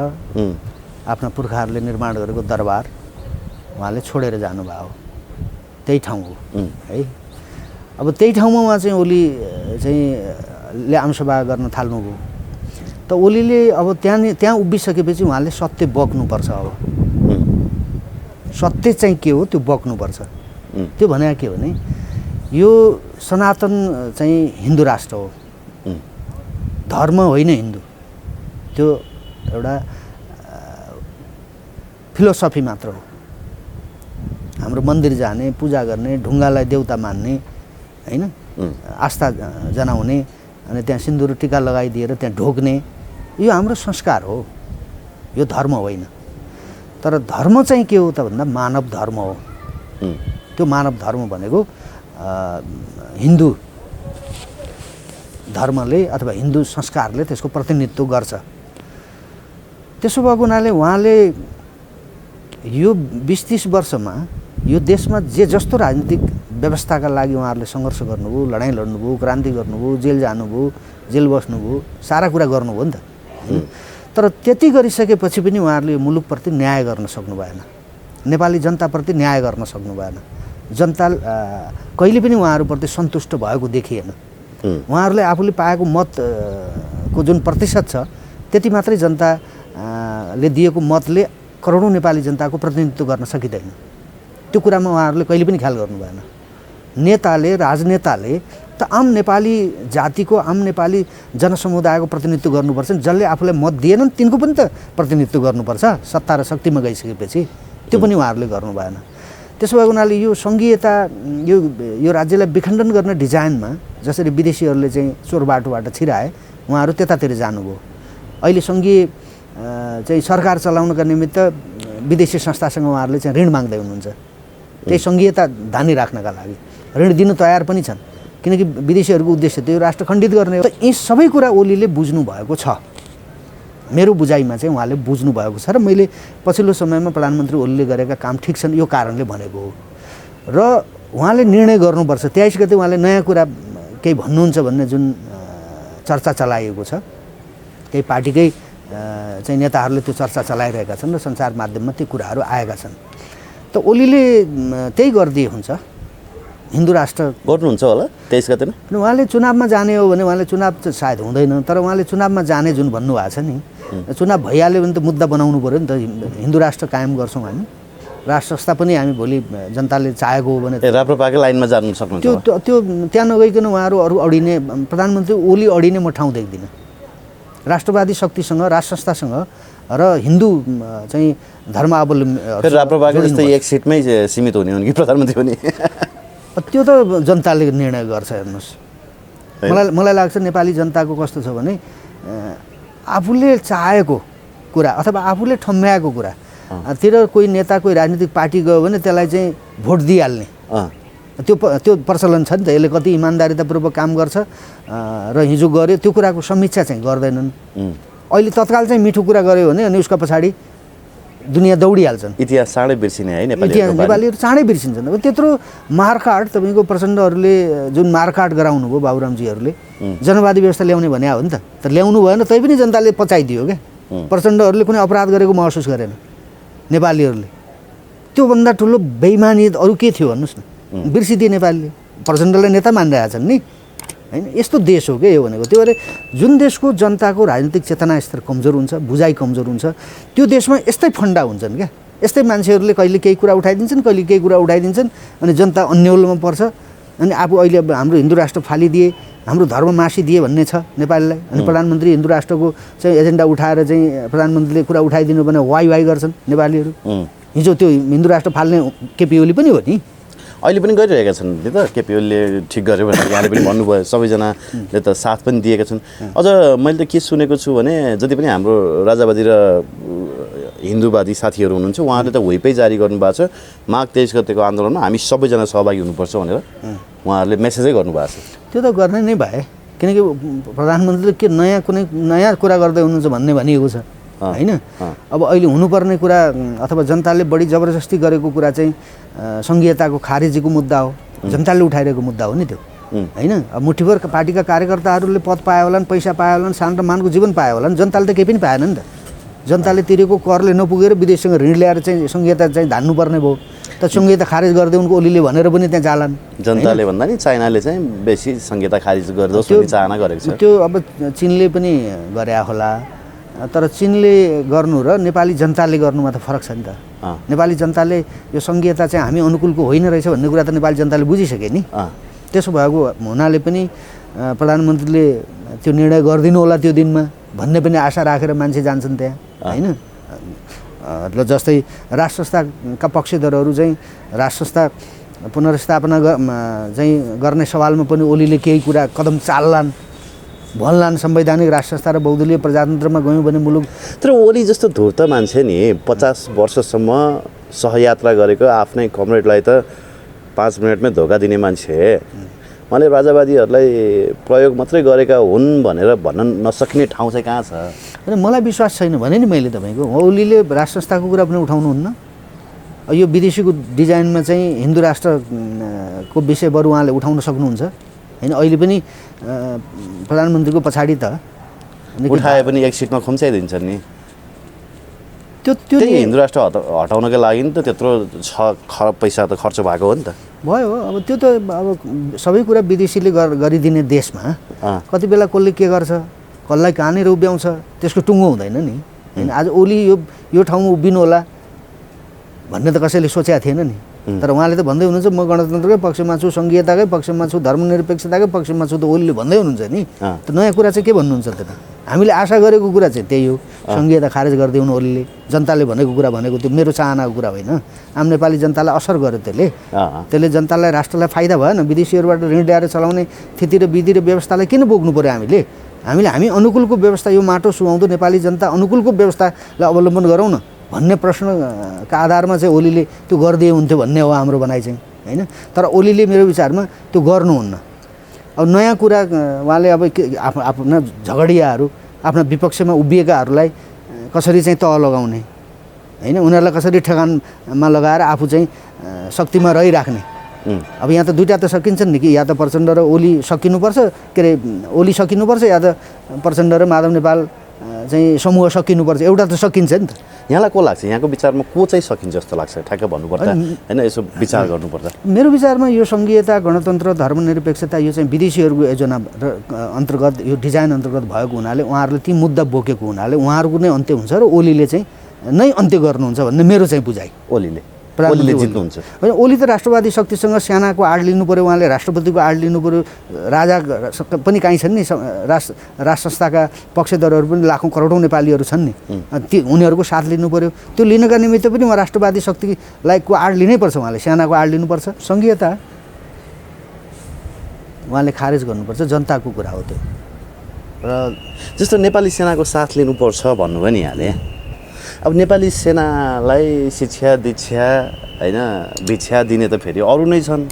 आफ्ना पुर्खाहरूले निर्माण गरेको दरबार उहाँले छोडेर जानुभयो त्यही ठाउँ हो है। अब त्यही ठाउँमा उहाँ चाहिँ ओली चाहिँ आमसभा गर्न थाल्नुभयो त ओलीले अब त्यहाँ उभिसकेपछि उहाँले सत्य बोक्नुपर्छ। अब सत्य चाहिँ के हो त्यो बोक्नुपर्छ। त्यो भने के भने यो सनातन चाहिँ हिन्दू राष्ट्र हो, धर्म होइन हिन्दू, त्यो एउटा फिलोसफी मात्र हो। हाम्रो मन्दिर जाने पूजा गर्ने ढुङ्गालाई देउता मान्ने होइन, आस्था जनाउने अनि त्यहाँ सिन्दुर टिका लगाइदिएर त्यहाँ ढोग्ने यो हाम्रो संस्कार हो, यो धर्म होइन। तर धर्म चाहिँ के हो त भन्दा मानव धर्म हो। त्यो मानव धर्म भनेको हिन्दू धर्मले अथवा हिन्दू संस्कारले त्यसको प्रतिनिधित्व गर्छ। त्यसो भएको हुनाले उहाँले यो 20-30 वर्षमा यो देशमा जे जस्तो राजनीतिक व्यवस्थाका लागि उहाँहरूले सङ्घर्ष गर्नुभयो, लडाइँ लड्नुभयो, क्रान्ति गर्नुभयो, जेल जानुभयो, जेल बस्नुभयो, सारा कुरा गर्नुभयो नि त। तर त्यति गरिसकेपछि पनि उहाँहरूले यो मुलुकप्रति न्याय गर्न सक्नु भएन, नेपाली जनताप्रति न्याय गर्न सक्नु भएन। जनता कहिले पनि उहाँहरूप्रति सन्तुष्ट भएको देखिएन। उहाँहरूले आफूले पाएको मतको जुन प्रतिशत छ त्यति मात्रै जनताले दिएको मतले करोडौँ नेपाली जनताको प्रतिनिधित्व गर्न सकिँदैन। त्यो कुरामा उहाँहरूले कहिले पनि ख्याल गर्नु भएन। नेताले, राजनेताले त आम नेपाली जातिको, आम नेपाली जनसमुदायको प्रतिनिधित्व गर्नुपर्छ। जसले आफूलाई मत दिएनन् तिनको पनि त प्रतिनिधित्व गर्नुपर्छ सत्ता र शक्तिमा गइसकेपछि। त्यो पनि उहाँहरूले गर्नु भएन। त्यसो भएको हुनाले यो सङ्घीयता यो राज्यलाई विखण्डन गर्ने डिजाइनमा जसरी विदेशीहरूले चाहिँ चोर बाटोबाट छिराए उहाँहरू त्यतातिर जानुभयो। अहिले सङ्घीय चाहिँ सरकार चलाउनका निमित्त विदेशी संस्थासँग उहाँहरूले चाहिँ ऋण माग्दै हुनुहुन्छ, त्यही सङ्घीयता धानी राख्नका लागि। ऋण दिनु तयार पनि छन् किनकि विदेशीहरूको उद्देश्य त्यो राष्ट्र खण्डित गर्ने हो। यी सबै कुरा ओलीले बुझ्नु भएको छ, मेरो बुझाइमा चाहिँ उहाँले बुझ्नु भएको छ। र मैले पछिल्लो समयमा प्रधानमन्त्री ओलीले गरेका काम ठिक छन् यो कारणले भनेको हो। र उहाँले निर्णय गर्नुपर्छ। 23 गते उहाँले नयाँ कुरा केही भन्नुहुन्छ भन्ने जुन चर्चा चलाइएको छ, केही पार्टीकै चाहिँ नेताहरूले त्यो चर्चा चलाइरहेका छन् र सञ्चार माध्यममा ती कुराहरू आएका छन्। त ओलीले त्यही गरिदिए हुन्छ। हिन्दू राष्ट्र गर्नुहुन्छ होला 23 गते नै। उहाँले चुनावमा जाने हो भने उहाँले चुनाव त सायद हुँदैन, तर उहाँले चुनावमा जाने जुन भन्नुभएको छ नि, चुनाव भइहाल्यो भने त मुद्दा बनाउनु पऱ्यो नि त। हिन्दू राष्ट्र कायम गर्छौँ हामी, राष्ट्र संस्था पनि हामी भोलि जनताले चाहेको हो भने राप्रपाकै लाइनमा जानु सक्नुहुन्छ। त्यो त्यहाँ नगइकन उहाँहरू अरू अडिने, प्रधानमन्त्री ओली अडिने म ठाउँ देख्दिनँ। राष्ट्रवादी शक्तिसँग, राष्ट्र संस्थासँग र हिन्दू चाहिँ धर्मावलम्बी राप्रपाकै जस्तै एक सिटमै सीमित हुने हुन् कि प्रधानमन्त्री हुने, त्यो त जनताले निर्णय गर्छ। हेर्नुहोस्, मलाई लाग्छ नेपाली जनताको कस्तो छ भने आफूले चाहेको कुरा अथवा आफूले ठम्ब्याएको कुरा तिर कोही नेता, कोही राजनीतिक पार्टी गयो भने त्यसलाई चाहिँ भोट दिइहाल्ने त्यो प्रचलन छ नि त। यसले कति इमान्दारितापूर्वक काम गर्छ र हिजो गर्यो त्यो कुराको समीक्षा चाहिँ गर्दैनन्। अहिले तत्काल चाहिँ मिठो कुरा गर्यो भने अनि उसको पछाडि दुनियाँ दौडिहाल्छन्। इतिहास चाँडै बिर्सिने है नेपालीहरू चाँडै बिर्सिन्छन्। अब त्यत्रो मारकाट तपाईँको प्रचण्डहरूले जुन मारकाट गराउनु भयो बाबुरामजीहरूले, जनवादी व्यवस्था ल्याउने भने हो नि त। तर ल्याउनु भएन, तै पनि जनताले पचाइदियो क्या। प्रचण्डहरूले कुनै अपराध गरेको महसुस गरेन। नेपालीहरूले। त्योभन्दा ठुलो बेइमानी अरू के थियो भन्नुहोस् न। बिर्सिदिए नेपालीले, प्रचण्डलाई नेता मानिरहेछन् नि होइन। यस्तो देश हो क्या यो भनेको। त्यो भएर जुन देशको जनताको राजनीतिक चेतना स्तर कमजोर हुन्छ, बुझाइ कमजोर हुन्छ, त्यो देशमा यस्तै फन्डा हुन्छन् क्या। यस्तै मान्छेहरूले कहिले केही कुरा उठाइदिन्छन्, कहिले केही कुरा उठाइदिन्छन्, अनि जनता अन्यलमा पर्छ। अनि आफू अहिले अब हाम्रो हिन्दू राष्ट्र फालिदिए, हाम्रो धर्म मासिदिए भन्ने छ नेपालीलाई। अनि प्रधानमन्त्री हिन्दू राष्ट्रको चाहिँ एजेन्डा उठाएर चाहिँ प्रधानमन्त्रीले कुरा उठाइदिनु भने वाइ वाइ गर्छन् नेपालीहरू। हिजो त्यो हिन्दू राष्ट्र फाल्ने केपी ओली पनि हो नि, अहिले पनि गरिरहेका छन् नि त। केपी ओलीले ठिक गर्यो भनेर यहाँले पनि भन्नुभयो, सबैजनाले त साथ पनि दिएका छन्। अझ मैले त के सुनेको छु भने जति पनि हाम्रो राजावादी र हिन्दूवादी साथीहरू हुनुहुन्छ उहाँहरूले त व्हिपै जारी गर्नुभएको छ, माघ 23 गतेको आन्दोलनमा हामी सबैजना सहभागी हुनुपर्छ भनेर उहाँहरूले मेसेजै गर्नुभएको छ। त्यो त गर्ने नै भए, किनकि प्रधानमन्त्रीले के कुनै नयाँ कुरा गर्दै हुनुहुन्छ भन्ने भनिएको छ होइन। अब अहिले हुनुपर्ने कुरा अथवा जनताले बढी जबरजस्ती गरेको कुरा चाहिँ सङ्घीयताको खारेजीको मुद्दा हो, जनताले उठाइरहेको मुद्दा हो नि त्यो होइन। अब मुठीभर पार्टीका कार्यकर्ताहरूले पद पायो होला, पैसा पायो होला, सान र मानको जीवन पायो होला, जनताले त केही पनि पाएन नि त। जनताले तिरेको करले नपुगेर विदेशसँग ऋण ल्याएर चाहिँ सङ्घीयता चाहिँ धान्नुपर्ने भयो। त सङ्घीयता खारेज गर्दै उनको ओलीले भनेर पनि त्यहाँ जालान्। जनताले भन्दा नि चाइनाले चाहिँ बेसी सङ्घीयता खारेज गरिदियोस् भन्ने चाहना गरेको छ। त्यो अब चीनले पनि गरे होला, तर चीनले गर्नु र नेपाली जनताले गर्नुमा त फरक छ नि त। नेपाली जनताले यो सङ्घीयता चाहिँ हामी अनुकूलको होइन रहेछ भन्ने कुरा त नेपाली जनताले बुझिसके नि। त्यसो भएको हुनाले पनि प्रधानमन्त्रीले त्यो निर्णय गरिदिनु होला त्यो दिनमा भन्ने पनि आशा राखेर मान्छे जान्छन् त्यहाँ होइन। र जस्तै राष्ट्र संस्थाका पक्षधरहरू चाहिँ राष्ट्र संस्था पुनर्स्थापना चाहिँ गर्ने सवालमा पनि ओलीले केही कुरा कदम चाल्लान्, भन्लान्। संवैधानिक राष्ट्र संस्था र बहुदलीय प्रजातन्त्रमा गयौँ भने मुलुक। तर ओली जस्तो धूर्त मान्छे नि 50 वर्षसम्म सहयात्रा गरेको आफ्नै कमरेडलाई त 5 मिनटमै धोका दिने मान्छे, उहाँले राजावादीहरूलाई प्रयोग मात्रै गरेका हुन् भनेर भन्न नसक्ने ठाउँ चाहिँ कहाँ छ? अनि मलाई विश्वास छैन भने नि मैले तपाईँको ओलीले राष्ट्र संस्थाको कुरा पनि उठाउनुहुन्न। यो विदेशीको डिजाइनमा चाहिँ हिन्दू राष्ट्रको विषय बरु उहाँले उठाउन सक्नुहुन्छ होइन। अहिले पनि प्रधानमन्त्रीको पछाडि त उठाए पनि एक सिटमा खुम्चाइदिन्छन् नि। त्यो हिन्दू राष्ट्र हटाउनका लागि नि त त्यत्रो पैसा त खर्च भएको हो नि त। भयो अब त्यो त अब सबै कुरा विदेशीले गरिदिने देशमा कति बेला कसले के गर्छ, कसलाई कहाँनिर उभ्याउँछ त्यसको टुङ्गो हुँदैन नि होइन। आज ओली यो ठाउँमा उभिनु होला भन्ने त कसैले सोचेको थिएन नि। तर उहाँले त भन्दै हुनुहुन्छ म गणतन्त्रकै पक्षमा छु, सङ्घीयताकै पक्षमा छु, धर्मनिरपेक्षताकै पक्षमा छु, त ओलीले भन्दै हुनुहुन्छ नि। त नयाँ कुरा चाहिँ के भन्नुहुन्छ त? हामीले आशा गरेको कुरा चाहिँ त्यही हो, सङ्घीयता खारेज गरिदिउन् ओलीले। जनताले भनेको कुरा भनेको त्यो मेरो चाहनाको कुरा होइन, आम नेपाली जनतालाई असर गर्यो त्यसले जनतालाई राष्ट्रलाई फाइदा भएन। विदेशीहरूबाट ऋण ल्याएर चलाउने स्थिति र विधि र व्यवस्थालाई किन बोक्नु पऱ्यो हामी अनुकूलको व्यवस्था, यो माटो सुहाउँदो नेपाली जनता अनुकूलको व्यवस्थालाई अवलम्बन गरौँ न भन्ने प्रश्नका आधारमा चाहिँ ओलीले त्यो गरिदिए हुन्थ्यो भन्ने हो हाम्रो भनाइ चाहिँ होइन। तर ओलीले मेरो विचारमा त्यो गर्नुहुन्न। अब नयाँ कुरा उहाँले अब आफ्ना झगडियाहरू, आफ्ना विपक्षमा उभिएकाहरूलाई कसरी चाहिँ तह लगाउने होइन, उनीहरूलाई कसरी ठेगानमा लगाएर आफू चाहिँ शक्तिमा रहिराख्ने। अब यहाँ त दुईवटा त सकिन्छन् नि कि, या त प्रचण्ड र ओली सकिनुपर्छ, के अरे ओली सकिनुपर्छ, या त प्रचण्ड र माधव नेपाल चाहिँ समूह सकिनुपर्छ। एउटा त सकिन्छ नि त। यहाँलाई को लाग्छ, यहाँको विचारमा को चाहिँ सकिन्छ जस्तो लाग्छ ठ्याक्क भन्नुपर्दा होइन, यसो विचार गर्नुपर्दा? मेरो विचारमा यो सङ्घीयता, गणतन्त्र, धर्मनिरपेक्षता यो चाहिँ विदेशीहरूको योजना अन्तर्गत, यो डिजाइन अन्तर्गत भएको हुनाले उहाँहरूले ती मुद्दा बोकेको हुनाले उहाँहरूको नै अन्त्य हुन्छ र ओलीले चाहिँ नै अन्त्य गर्नुहुन्छ भन्ने मेरो चाहिँ बुझाइ। ओलीले जित्नुहुन्छ होइन, ओली त राष्ट्रवादी शक्तिसँग सेनाको आड लिनु पऱ्यो, उहाँले राष्ट्रपतिको आड लिनु पऱ्यो, राजा पनि काहीँ छन् नि, राष्ट्र संस्थाका पक्षधरहरू पनि लाखौँ करोडौँ नेपालीहरू छन् नि, ती उनीहरूको साथ लिनु पऱ्यो। त्यो लिनका निमित्त पनि उहाँ राष्ट्रवादी शक्तिलाई को आड लिनै पर्छ, उहाँले सेनाको आड लिनुपर्छ। सङ्घीयता उहाँले खारेज गर्नुपर्छ, जनताको कुरा हो त्यो। र जस्तो नेपाली सेनाको साथ लिनुपर्छ भन्नुभयो नि यहाँले, अब नेपाली सेनालाई शिक्षा दीक्षा होइन भिक्षा दिने त फेरि अरू नै छन्,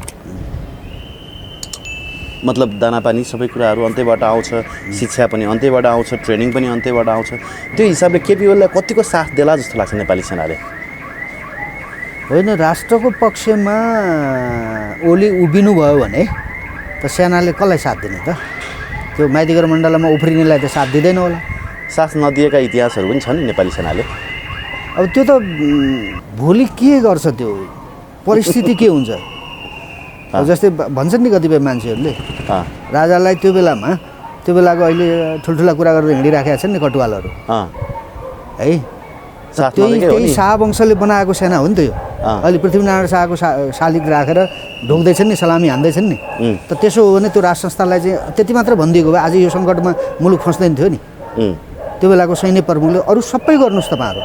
मतलब दानापानी सबै कुराहरू अन्त्यबाट आउँछ, शिक्षा पनि अन्त्यबाट आउँछ, ट्रेनिङ पनि अन्त्यबाट आउँछ। त्यो हिसाबले केपी ओलीलाई कतिको साथ देला जस्तो लाग्छ नेपाली सेनाले? होइन, राष्ट्रको पक्षमा ओली उभिनु भयो भने त सेनाले कसलाई साथ दिने त? त्यो माइतीघर मण्डलमा उफ्रिनेलाई त साथ दिँदैन होला। साथ नदिएका इतिहासहरू पनि छन् नेपाली सेनाले। अब त्यो त भोलि के गर्छ त्यो परिस्थिति के हुन्छ अब जस्तै भन्छन् नि कतिपय मान्छेहरूले राजालाई त्यो बेलाको अहिले ठुल्ठुला कुरा गरेर हिँडिराखेका छन् नि कटुवालहरू है त्यही शाहवंशले बनाएको सेना हो नि त यो अहिले पृथ्वीनारायण शाहको शालिग राखेर ढोक्दैछन् नि सलामी हान्दैछन् नि त त्यसो हो भने त्यो राज संस्थालाई चाहिँ त्यति मात्र भनिदिएको भए आज यो सङ्कटमा मुलुक फस्दैन थियो नि त्यो बेलाको सैन्य प्रमुखले अरू सबै गर्नुहोस् तपाईँहरू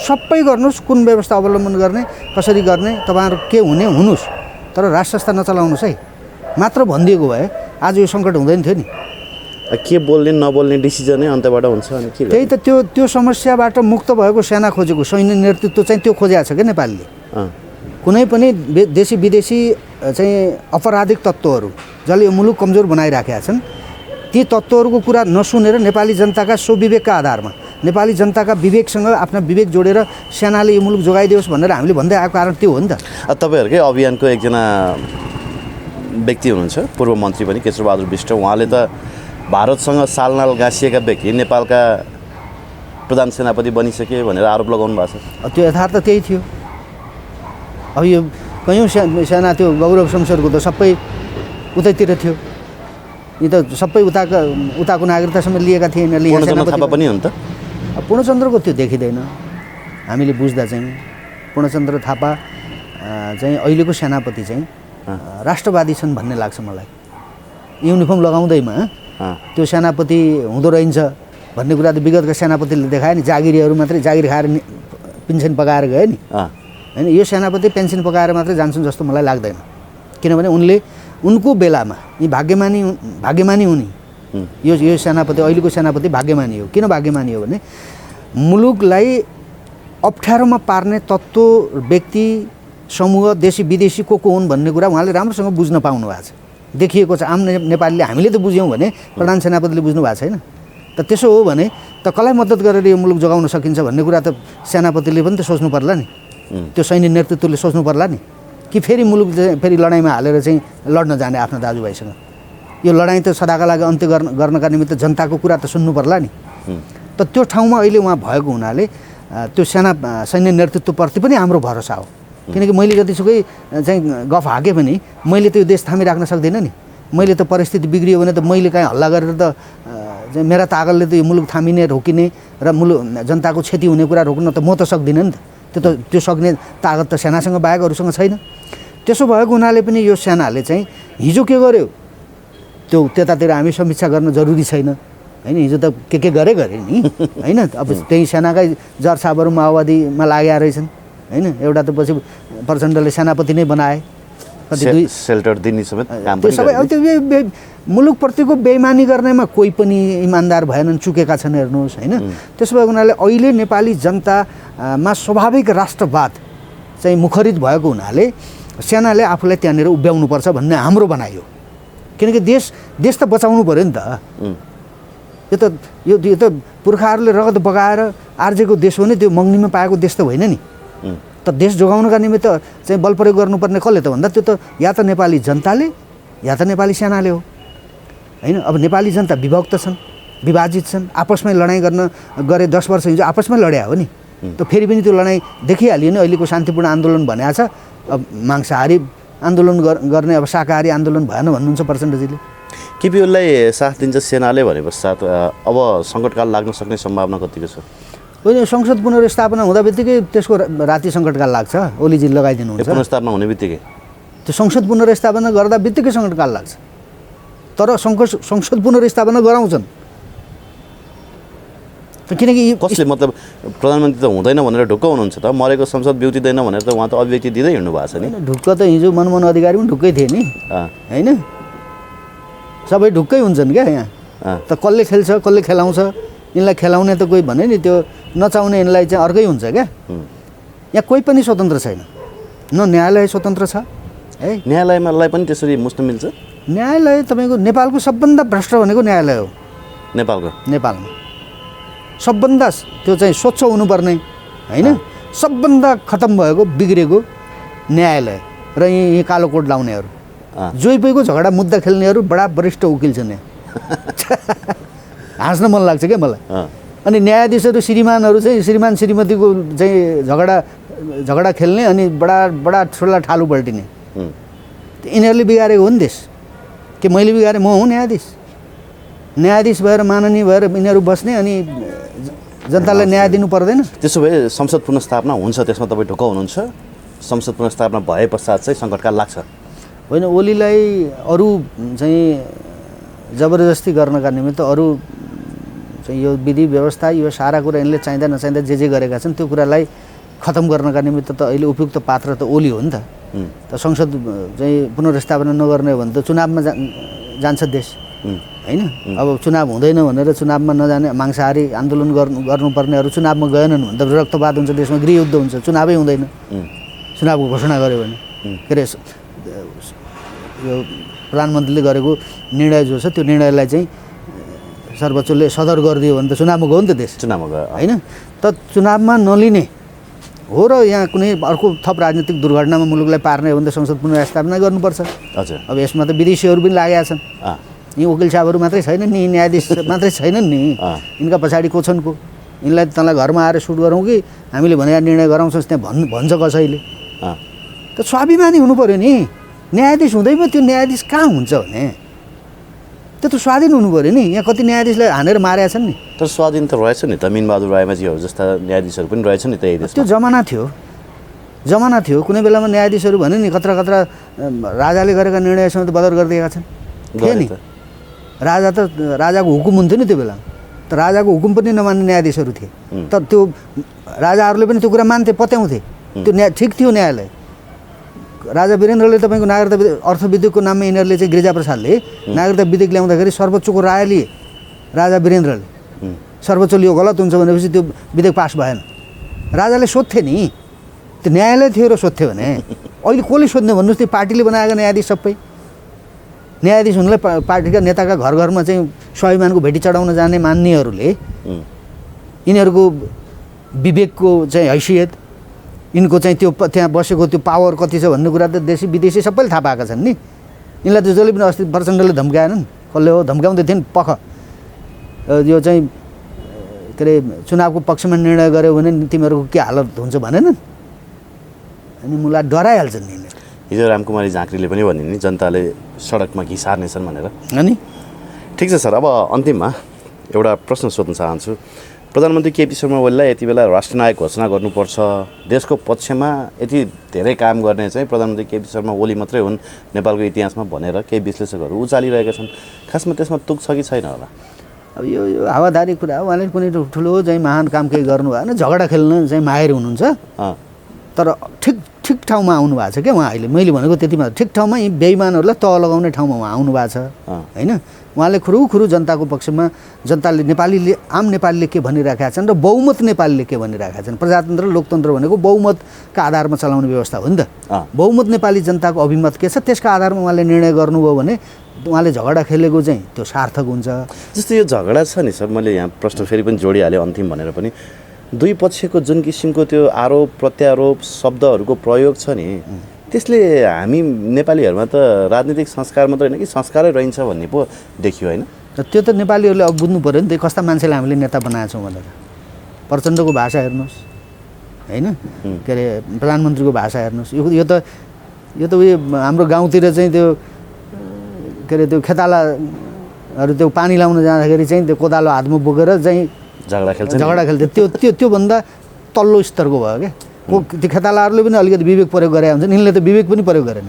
सबै गर्नुहोस् कुन व्यवस्था अवलम्बन गर्ने कसरी गर्ने तपाईँहरू के हुने हुनुहोस् तर राज संस्था नचलाउनुहोस् है मात्र भनिदिएको भए आज यो सङ्कट हुँदैन थियो नि के बोल्ने नबोल्ने डिसिजनै अन्तबाट हुन्छ अनि के त्यही त त्यो समस्याबाट मुक्त भएको सेना खोजेको सैन्य नेतृत्व चाहिँ त्यो खोजेको छ क्या नेपालले कुनै पनि देशी विदेशी चाहिँ अपराधिक तत्त्वहरू जसले यो मुलुक कमजोर बनाइराखेका छन् ती तत्त्वहरूको कुरा नसुनेर नेपाली जनताका स्वविवेकका आधारमा नेपाली जनताका विवेकसँग आफ्ना विवेक जोडेर सेनाले यो मुलुक जोगाइदियोस् भनेर हामीले भन्दै आएको कारण त्यो हो नि त तपाईँहरूकै अभियानको एकजना व्यक्ति हुनुहुन्छ पूर्व मन्त्री पनि केशरबहादुर विष्ट उहाँले त भारतसँग सालनाल गाँसिएका व्यक्ति नेपालका प्रधान सेनापति बनिसके भनेर आरोप लगाउनु भएको छ त्यो यथार्थ त्यही थियो अब यो कयौँ सेना त्यो गौरव शमशेरको त सबै उतैतिर थियो यी त सबै उताको नागरिकतासम्म लिएका थिए पूर्णचन्द्र थापा पनि हो नि त पूर्णचन्द्रको त्यो देखिँदैन हामीले बुझ्दा चाहिँ पूर्णचन्द्र थापा चाहिँ अहिलेको सेनापति चाहिँ राष्ट्रवादी छन् भन्ने लाग्छ मलाई युनिफर्म लगाउँदैमा त्यो सेनापति हुँदो रहन्छ भन्ने कुरा त विगतका सेनापतिले देखायो नि जागिरीहरू मात्रै जागिर खाएर पेन्सन पकाएर गयो नि होइन यो सेनापति पेन्सन पकाएर मात्रै जान्छन् जस्तो मलाई लाग्दैन किनभने उनको बेलामा यी भाग्यमानी हुने यो सेनापति अहिलेको सेनापति भाग्यमानी हो किन भाग्यमानी हो भने मुलुकलाई अप्ठ्यारोमा पार्ने तत्त्व व्यक्ति समूह देशी विदेशी को हुन् भन्ने कुरा उहाँले राम्रोसँग बुझ्न पाउनु भएको छ देखिएको छ आम नेपालीले हामीले त बुझ्यौँ भने प्रधान सेनापतिले बुझ्नु भएको छैन त त्यसो हो भने त कसलाई मद्दत गरेर यो मुलुक जोगाउन सकिन्छ भन्ने कुरा त सेनापतिले पनि त सोच्नु पर्ला नि त्यो सैन्य नेतृत्वले सोच्नु पर्ला नि कि फेरि मुलुक फेरि लडाइँमा हालेर चाहिँ लड्न जाने आफ्नो दाजुभाइसँग यो लडाइँ त सदाका लागि अन्त्य गर्नका निमित्त जनताको कुरा त सुन्नु पर्ला नि त त्यो ठाउँमा अहिले उहाँ भएको हुनाले त्यो सैन्य नेतृत्वप्रति पनि हाम्रो भरोसा हो किनकि मैले जतिसुकै चाहिँ गफ हाकेँ पनि मैले त्यो देश थामिराख्न सक्दिनँ नि मैले त परिस्थिति बिग्रियो भने त मैले काहीँ हल्ला गरेर त मेरा तागतले त यो मुलुक थामिने रोकिने र जनताको क्षति हुने कुरा रोक्न त म त सक्दिनँ नि त त्यो सक्ने तागत त सेनासँग बाहेक अरूसँग छैन त्यसो भएको हुनाले पनि यो सेनाले चाहिँ हिजो के गर्यो त्यो त्यतातिर हामी समीक्षा गर्न जरुरी छैन होइन हिजो त के गरे नि होइन अब त्यही सेनाकै जरसाबहरू माओवादीमा लागेका रहेछन् होइन एउटा त पछि प्रचण्डले सेनापति नै बनाए कति सेल्टर दिने समेत काम त्यो सबै अब त्यो मुलुकप्रतिको बेइमानी गर्नेमा कोही पनि इमान्दार भएनन् चुकेका छन् हेर्नुहोस् होइन त्यसो भएको हुनाले अहिले नेपाली जनतामा स्वाभाविक राष्ट्रवाद चाहिँ मुखरित भएको हुनाले सेनाले आफूलाई त्यहाँनिर उभ्याउनुपर्छ भन्ने हाम्रो भनाइ हो किनकि देश त बचाउनु पऱ्यो नि त यो त पुर्खाहरूले रगत बगाएर आर्जेको देश हो नि त्यो मङ्गनीमा पाएको देश त होइन नि त देश जोगाउनका निमित्त चाहिँ बल प्रयोग गर्नुपर्ने कसले त भन्दा त्यो त या त नेपाली जनताले या त नेपाली सेनाले हो होइन अब नेपाली जनता विभक्त छन् विभाजित छन् आपसमै लडाइँ गरे 10 वर्ष हिजो आपसमै लड्या हो नि त फेरि पनि त्यो लडाइँ देखिहालियो नि अहिलेको शान्तिपूर्ण आन्दोलन भनेको छ अब मांसाहारी आन्दोलन गर्ने अब शाकाहारी आन्दोलन भएन भन्नुहुन्छ प्रचण्डजीले केपी ओलीलाई साथ दिन्छ सेनाले भने पश्चात अब सङ्कटकाल लाग्न सक्ने सम्भावना कतिको छ होइन संसद पुनर्स्थापना हुँदा बित्तिकै त्यसको राति सङ्कटकाल लाग्छ ओलीजी लगाइदिनुहुन्छ पुनर्स्थापना हुने बित्तिकै त्यो संसद पुनर्स्थापना गर्दा बित्तिकै सङ्कटकाल लाग्छ तर संसद पुनर्स्थापना गराउँछन् किनकि कसले मतलब प्रधानमन्त्री त हुँदैन भनेर ढुक्क हुनुहुन्छ त मरेको संसद ब्युतिदैन भनेर त उहाँ त अभिव्यक्ति दिँदै हिँड्नु भएको छ नि ढुक्क त हिजो मनमोहन अधिकारी पनि ढुक्कै थिए नि होइन सबै ढुक्कै हुन्छन् क्या यहाँ त कसले खेल्छ कसले खेलाउँछ यिनलाई खेलाउने त कोही भने नि त्यो नचाउने यिनलाई चाहिँ अर्कै हुन्छ क्या यहाँ कोही पनि स्वतन्त्र छैन न न्यायालय स्वतन्त्र छ है न्यायालयमालाई पनि त्यसरी मुस्न मिल्छ न्यायालय तपाईँको नेपालको सबभन्दा भ्रष्ट भनेको न्यायालय हो नेपालमा सबभन्दा त्यो चाहिँ स्वच्छ हुनुपर्ने होइन सबभन्दा खतम भएको बिग्रेको न्यायालय र यी कालो कोट लाउनेहरू जोइपोइको झगडा मुद्दा खेल्नेहरू बडा वरिष्ठ वकिल छन् यहाँ हाँस्न मन लाग्छ क्या मलाई अनि न्यायाधीशहरू श्रीमानहरू चाहिँ श्रीमान श्रीमतीको चाहिँ झगडा खेल्ने अनि बडा ठुला ठालु पल्टिने यिनीहरूले बिगारेको हो नि देश के मैले बिगारेँ म हुँ न्यायाधीश भएर माननीय भएर यिनीहरू बस्ने अनि जनतालाई न्याय दिनु पर्दैन त्यसो भए संसद पुनर्स्थापना हुन्छ त्यसमा तपाईँ ढुक्क हुनुहुन्छ संसद पुनर्स्थापना भए पश्चात चाहिँ सङ्कटकाल लाग्छ होइन ओलीलाई अरू चाहिँ जबरजस्ती गर्नका निमित्त अरू चाहिँ यो विधि व्यवस्था यो सारा कुरा यिनले चाहिँदा नचाहिँदा जे गरेका छन् त्यो कुरालाई खतम गर्नका निमित्त त अहिले उपयुक्त पात्र त ओली हो नि त संसद चाहिँ पुनर्स्थापना नगर्ने हो भने त चुनावमा जान्छ देश होइन अब चुनाव हुँदैन भनेर चुनावमा नजाने मांसाहारी आन्दोलन गर्नुपर्नेहरू चुनावमा गएनन् भने त रक्तपात हुन्छ देशमा गृहयुद्ध हुन्छ चुनावै हुँदैन चुनावको घोषणा गर्यो भने के अरे यो प्रधानमन्त्रीले गरेको निर्णय जो छ त्यो निर्णयलाई चाहिँ सर्वोच्चले सदर गरिदियो भने त चुनावमा गयो नि त देश चुनावमा गयो होइन त चुनावमा नलिने हो र यहाँ कुनै अर्को थप राजनीतिक दुर्घटनामा मुलुकलाई पार्ने हो भने त संसद पुनर्स्थापना गर्नुपर्छ हजुर अब यसमा त विदेशीहरू पनि लागेका छन् यी वकिल साहबहरू मात्रै छैनन् नि न्यायाधीश मात्रै छैनन् नि यिनका पछाडि को छन् को यिनलाई तँलाई घरमा आएर सुट गरौँ कि हामीले भनेर निर्णय गराउँछौँ त्यहाँ भन्छ कसैले त स्वाभिमानी हुनु पऱ्यो नि न्यायाधीश हुँदैमा त्यो न्यायाधीश कहाँ हुन्छ भने त्यो त स्वाधीन हुनु पऱ्यो नि यहाँ कति न्यायाधीशलाई हानेर मारेका छन् नि तर स्वाधीन त रहेछ नि त मीनबहादुर रायमाझीहरू जस्ता न्यायाधीशहरू पनि रहेछ नि त यही देशमा त्यो जमाना थियो कुनै बेलामा न्यायाधीशहरू भने नि कत्रा राजाले गरेका निर्णयसँग त बदर गरिदिएका छन् थियो नि राजाको हुकुम हुन्थ्यो नि त्यो बेला त राजाको हुकुम पनि नमान्ने न्यायाधीशहरू थिए तर त्यो राजाहरूले पनि त्यो कुरा मान्थे पत्याउँथे त्यो ठिक थियो न्यायालय राजा वीरेन्द्रले तपाईँको नागरिकता अर्थविधेयकको नाममा यिनीहरूले चाहिँ गिरिजाप्रसादले नागरिकता विधेयक ल्याउँदाखेरि सर्वोच्चको राय लिए राजा वीरेन्द्रले सर्वोच्चले यो गलत हुन्छ भनेपछि त्यो विधेयक पास भएन राजाले सोध्थे नि त्यो न्यायालय थियो र सोध्थ्यो भने अहिले कसले सोध्ने भन्नुहोस् त्यो पार्टीले बनाएका न्यायाधीश सबै न्यायाधीश हुनुलाई पार्टीका नेताका घरमा चाहिँ स्वाभिमानको भेटी चढाउन जाने मान्नेहरूले यिनीहरूको विवेकको चाहिँ हैसियत यिनको चाहिँ त्यो त्यहाँ बसेको त्यो पावर कति छ भन्ने कुरा त देशी विदेशी सबैले थाहा पाएका छन् नि यिनलाई त जसले पनि अस्ति प्रचण्डले धम्काएनन् कसले हो धम्काउँदै थिए नि पख यो चाहिँ के अरे चुनावको पक्षमा निर्णय गर्यो भने तिमीहरूको के हालत हुन्छ भनेनन् अनि मलाई डराइहाल्छन् नि हिजो रामकुमारी झाँक्रीले पनि भने नि जनताले सडकमा घिसार्नेछन् भनेर अनि ठिक छ सर अब अन्तिममा एउटा प्रश्न सोध्न चाहन्छु प्रधानमन्त्री केपी शर्मा ओलीलाई यति बेला राष्ट्रनायक घोषणा गर्नुपर्छ देशको पक्षमा यति धेरै काम गर्ने चाहिँ प्रधानमन्त्री केपी शर्मा ओली मात्रै हुन् नेपालको इतिहासमा भनेर केही विश्लेषकहरू उचालिरहेका छन् खासमा त्यसमा तुक छ कि छैन होला अब यो हावादारी कुरा हो उहाँले कुनै ठुलो चाहिँ महान काम केही गर्नु भएन झगडा खेल्न चाहिँ माहिर हुनुहुन्छ तर ठिक ठाउँमा आउनु भएको छ क्या उहाँ अहिले मैले भनेको त्यतिमा ठिक ठाउँमा यी बेइमानहरूलाई तह लगाउने ठाउँमा उहाँ आउनु भएको छ होइन उहाँले खुरु जनताको पक्षमा जनताले आम नेपालीले के भनिरहेका छन् र बहुमत नेपालीले के भनिरहेका छन् प्रजातन्त्र लोकतन्त्र भनेको बहुमतका आधारमा चलाउने व्यवस्था हो नि त बहुमत नेपाली जनताको अभिमत के छ त्यसका आधारमा उहाँले निर्णय गर्नुभयो भने उहाँले झगडा खेलेको चाहिँ त्यो सार्थक हुन्छ जस्तो यो झगडा छ नि सर मैले यहाँ प्रश्न फेरि पनि जोडिहालेँ अन्तिम भनेर पनि दुई पक्षको जुन किसिमको त्यो आरोप प्रत्यारोप शब्दहरूको प्रयोग छ नि त्यसले हामी नेपालीहरूमा त राजनीतिक संस्कार मात्रै होइन कि संस्कारै रहन्छ भन्ने पो देखियो होइन त्यो त नेपालीहरूले अब बुझ्नु पऱ्यो नि त कस्ता मान्छेलाई हामीले नेता बनाएको छौँ भनेर प्रचण्डको भाषा हेर्नुहोस् होइन के अरे प्रधानमन्त्रीको भाषा हेर्नुहोस् यो त उयो हाम्रो गाउँतिर चाहिँ त्यो के अरे त्यो खेतालाहरू त्यो पानी लाउन जाँदाखेरि चाहिँ त्यो कोदालो हातमा बोकेर चाहिँ झगडा खेल्थ्यो त्योभन्दा तल्लो स्तरको भयो क्या त्यो खेतालाहरूले पनि अलिकति विवेक प्रयोग गरे हुन्छन् यिनले त विवेक पनि प्रयोग गरेन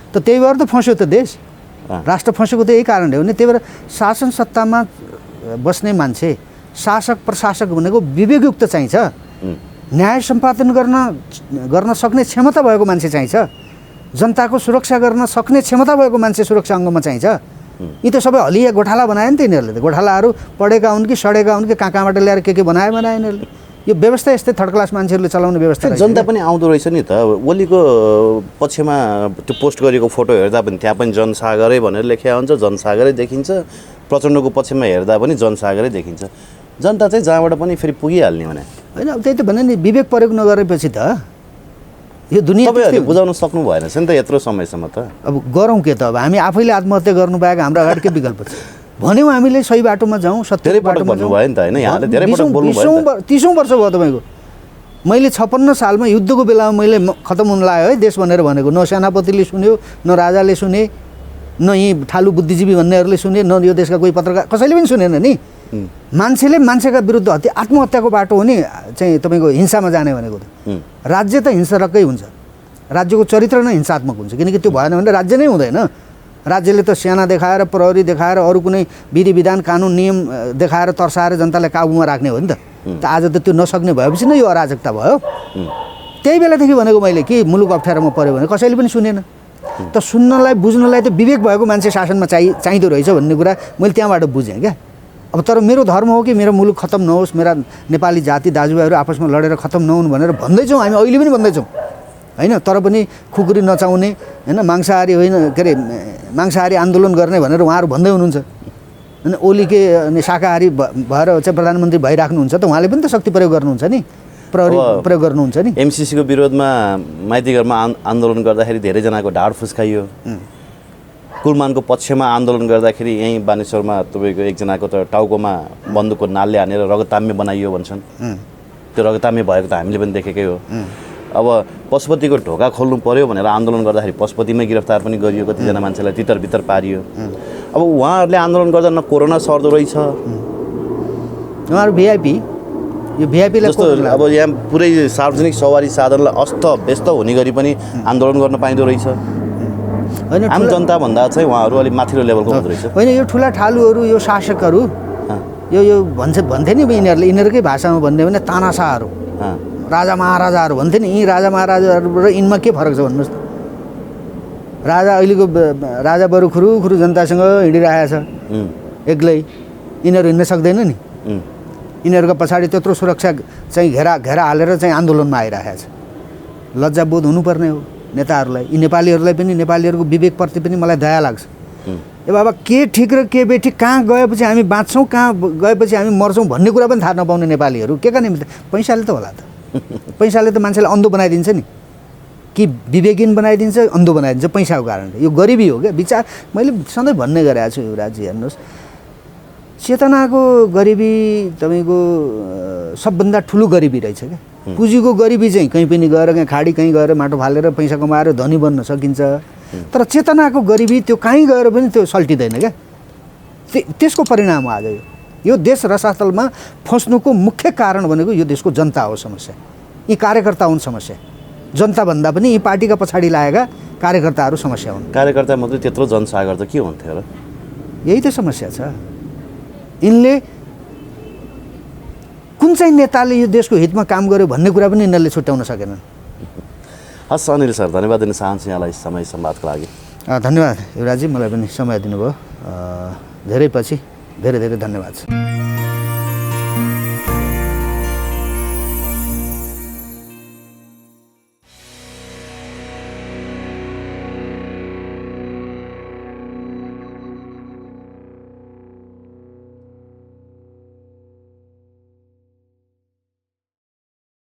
त त्यही भएर त फस्यो त देश राष्ट्र फसेको त यही कारणले हो नि त्यही भएर शासन सत्तामा बस्ने मान्छे शासक प्रशासक भनेको विवेकयुक्त चाहिन्छ न्याय सम्पादन गर्न सक्ने क्षमता भएको मान्छे चाहिन्छ जनताको सुरक्षा गर्न सक्ने क्षमता भएको मान्छे सुरक्षा अङ्गमा चाहिन्छ यी त सबै हलिया गोठाला बनायो नि त यिनीहरूले त गोठालाहरू पढेका हुन् कि सडेका हुन् कि कहाँबाट ल्याएर के बनायो यिनीहरूले यो व्यवस्था यस्तै थर्ड क्लास मान्छेहरूले चलाउने व्यवस्था जनता पनि आउँदो रहेछ नि त ओलीको पक्षमा त्यो पोस्ट गरेको फोटो हेर्दा पनि त्यहाँ पनि जनसागरै भनेर लेखिया हुन्छ जनसागरै देखिन्छ प्रचण्डको पक्षमा हेर्दा पनि जनसागरै देखिन्छ जनता चाहिँ जहाँबाट पनि फेरि पुगिहाल्ने भने होइन अब त्यही त भने नि विवेक प्रयोग नगरेपछि त यो दुनियाँ तपाईँहरूले बुझाउन सक्नु भएन नि त यत्रो समयसम्म त अब गरौँ के त अब हामी आफैले आत्महत्या गर्नु पाएको हाम्रो अगाडि के विकल्प छ भन्यौँ हामीले सही बाटोमा जाउँ, धेरै सत्य पटक बाटोमा भन्नुभयो नि त होइन, यहाँले धेरै पटक बोल्नुभयो नि त। 30औं वर्ष भयो तपाईँको। मैले 56 सालमा युद्धको बेलामा मैले खतम हुन लाग्यो है देश भनेर भनेको। न सेनापतिले सुन्यो, न राजाले सुने, न यी ठालु बुद्धिजीवी भन्नेहरूले सुने, न यो देशका कोही पत्रकार, कसैले पनि सुनेन नि। मान्छेले मान्छेका विरुद्ध आत्महत्याको बाटो हो नि चाहिँ तपाईँको हिंसामा जाने भनेको त। राज्य त हिंसरकै हुन्छ, राज्यको चरित्र नै हिंसात्मक हुन्छ, किनकि त्यो भएन भने राज्य नै हुँदैन। राज्यले त सेना देखाएर, प्रहरी देखाएर, अरू कुनै विधि विधान कानुन नियम देखाएर तर्साएर जनतालाई काबुमा राख्ने हो नि त। आज त त्यो नसक्ने भएपछि नै यो अराजकता भयो। त्यही बेलादेखि भनेको मैले कि मुलुक अप्ठ्यारोमा पऱ्यो भने कसैले पनि सुनेन। त सुन्नलाई बुझ्नलाई त विवेक भएको मान्छे शासनमा चाहिँदो रहेछ भन्ने कुरा मैले त्यहाँबाट बुझेँ क्या। अब तर मेरो धर्म हो कि मेरो मुलुक खत्तम नहोस्, मेरा नेपाली जाति दाजुभाइहरू आपसमा लडेर खत्तम नहुन् भनेर भन्दैछौँ हामी, अहिले पनि भन्दैछौँ होइन। तर पनि खुकुरी नचाउने होइन, मांसाहारी होइन, के अरे मांसाहारी आन्दोलन गर्ने भनेर उहाँहरू भन्दै हुनुहुन्छ। अनि ओली के अनि शाकाहारी भएर चाहिँ प्रधानमन्त्री भइराख्नुहुन्छ त उहाँले पनि त शक्ति प्रयोग गर्नुहुन्छ नि, प्रहरी प्रयोग गर्नुहुन्छ नि। एमसिसीको विरोधमा माइतीघरमा आन्दोलन गर्दाखेरि धेरैजनाको ढाड फुस्काइयो। कुलमानको पक्षमा आन्दोलन गर्दाखेरि यहीँ बानेश्वरमा तपाईँको एकजनाको त टाउकोमा बन्दुकको नालले हानेर रगताम्य बनाइयो भन्छन्। त्यो रगताम्य भएको त हामीले पनि देखेकै हो। अब पशुपतिको ढोका खोल्नु पर्यो भनेर आन्दोलन गर्दाखेरि पशुपतिमै गिरफ्तार पनि गरियो, कतिजना मान्छेलाई तितर बितर पारियो। अब उहाँहरूले आन्दोलन गर्दा न कोरोना सर्दो रहेछ, उहाँहरू भिआइपी, यो भिआइपीलाई जस्तो अब यहाँ पुरै सार्वजनिक सवारी साधनलाई अस्त व्यस्त हुने गरी पनि आन्दोलन गर्न पाइँदो रहेछ। होइन आम जनताभन्दा चाहिँ उहाँहरू अलिक माथिल्लो लेभलको हुँदो रहेछ। होइन यो ठुला ठालुहरू, यो शासकहरू, यो भन्थे नि यिनीहरूले, यिनीहरूकै भाषामा भन्ने भने तानाशाहहरू, राजा महाराजाहरू भन्थे नि। यी राजा महाराजाहरू र यिनमा के फरक छ भन्नुहोस् त। राजा अहिलेको राजा बरु खुरुखुरु जनतासँग हिँडिरहेको छ एक्लै, यिनीहरू हिँड्न सक्दैन नि। यिनीहरूको पछाडि त्यत्रो सुरक्षा चाहिँ घेरा हालेर चाहिँ आन्दोलनमा आइरहेको छ। लज्जाबोध हुनुपर्ने हो नेताहरूलाई। यी नेपालीहरूलाई पनि, नेपालीहरूको विवेकप्रति पनि मलाई दया लाग्छ। ए बाबा के ठिक र के बेठिक, कहाँ गएपछि हामी बाँच्छौँ, कहाँ गएपछि हामी मर्छौँ भन्ने कुरा पनि थाहा नपाउने नेपालीहरू के का निमित्त? पैसाले त होला त। पैसाले त मान्छेलाई अन्धो बनाइदिन्छ नि, कि विवेकहीन बनाइदिन्छ, अन्धो बनाइदिन्छ पैसाको कारणले। यो गरिबी हो क्या। विचार मैले सधैँ भन्ने गरेको छु युवराजी, हेर्नुहोस् चेतनाको गरिबी तपाईँको सबभन्दा ठुलो गरिबी रहेछ क्या। पुँजीको गरिबी चाहिँ कहीँ पनि गएर, कहीँ खाडी कहीँ गएर माटो फालेर पैसा कमाएर धनी बन्न सकिन्छ। तर चेतनाको गरिबी त्यो कहीँ गएर पनि त्यो सल्टिँदैन क्या। त्यसको परिणाम हो आज यो देश रसातलमा फस्नुको मुख्य कारण भनेको यो देशको जनता हो समस्या, यी कार्यकर्ता हुन् समस्या। जनताभन्दा पनि यी पार्टीका पछाडि लागेका कार्यकर्ताहरू समस्या हुन्। कार्यकर्ता मात्रै त्यत्रो जनसागर त के हुन्थ्यो र? यही त समस्या छ। यिनले कुन चाहिँ नेताले यो देशको हितमा काम गर्यो भन्ने कुरा पनि यिनीहरूले छुट्याउन सकेनन्। हस् अनिल सर, धन्यवाद दिन चाहन्छु यहाँलाई समय संवादको लागि। धन्यवाद युवराजी, मलाई पनि समय दिनुभयो धेरै पछि। धेरै धेरै धन्यवाद छ।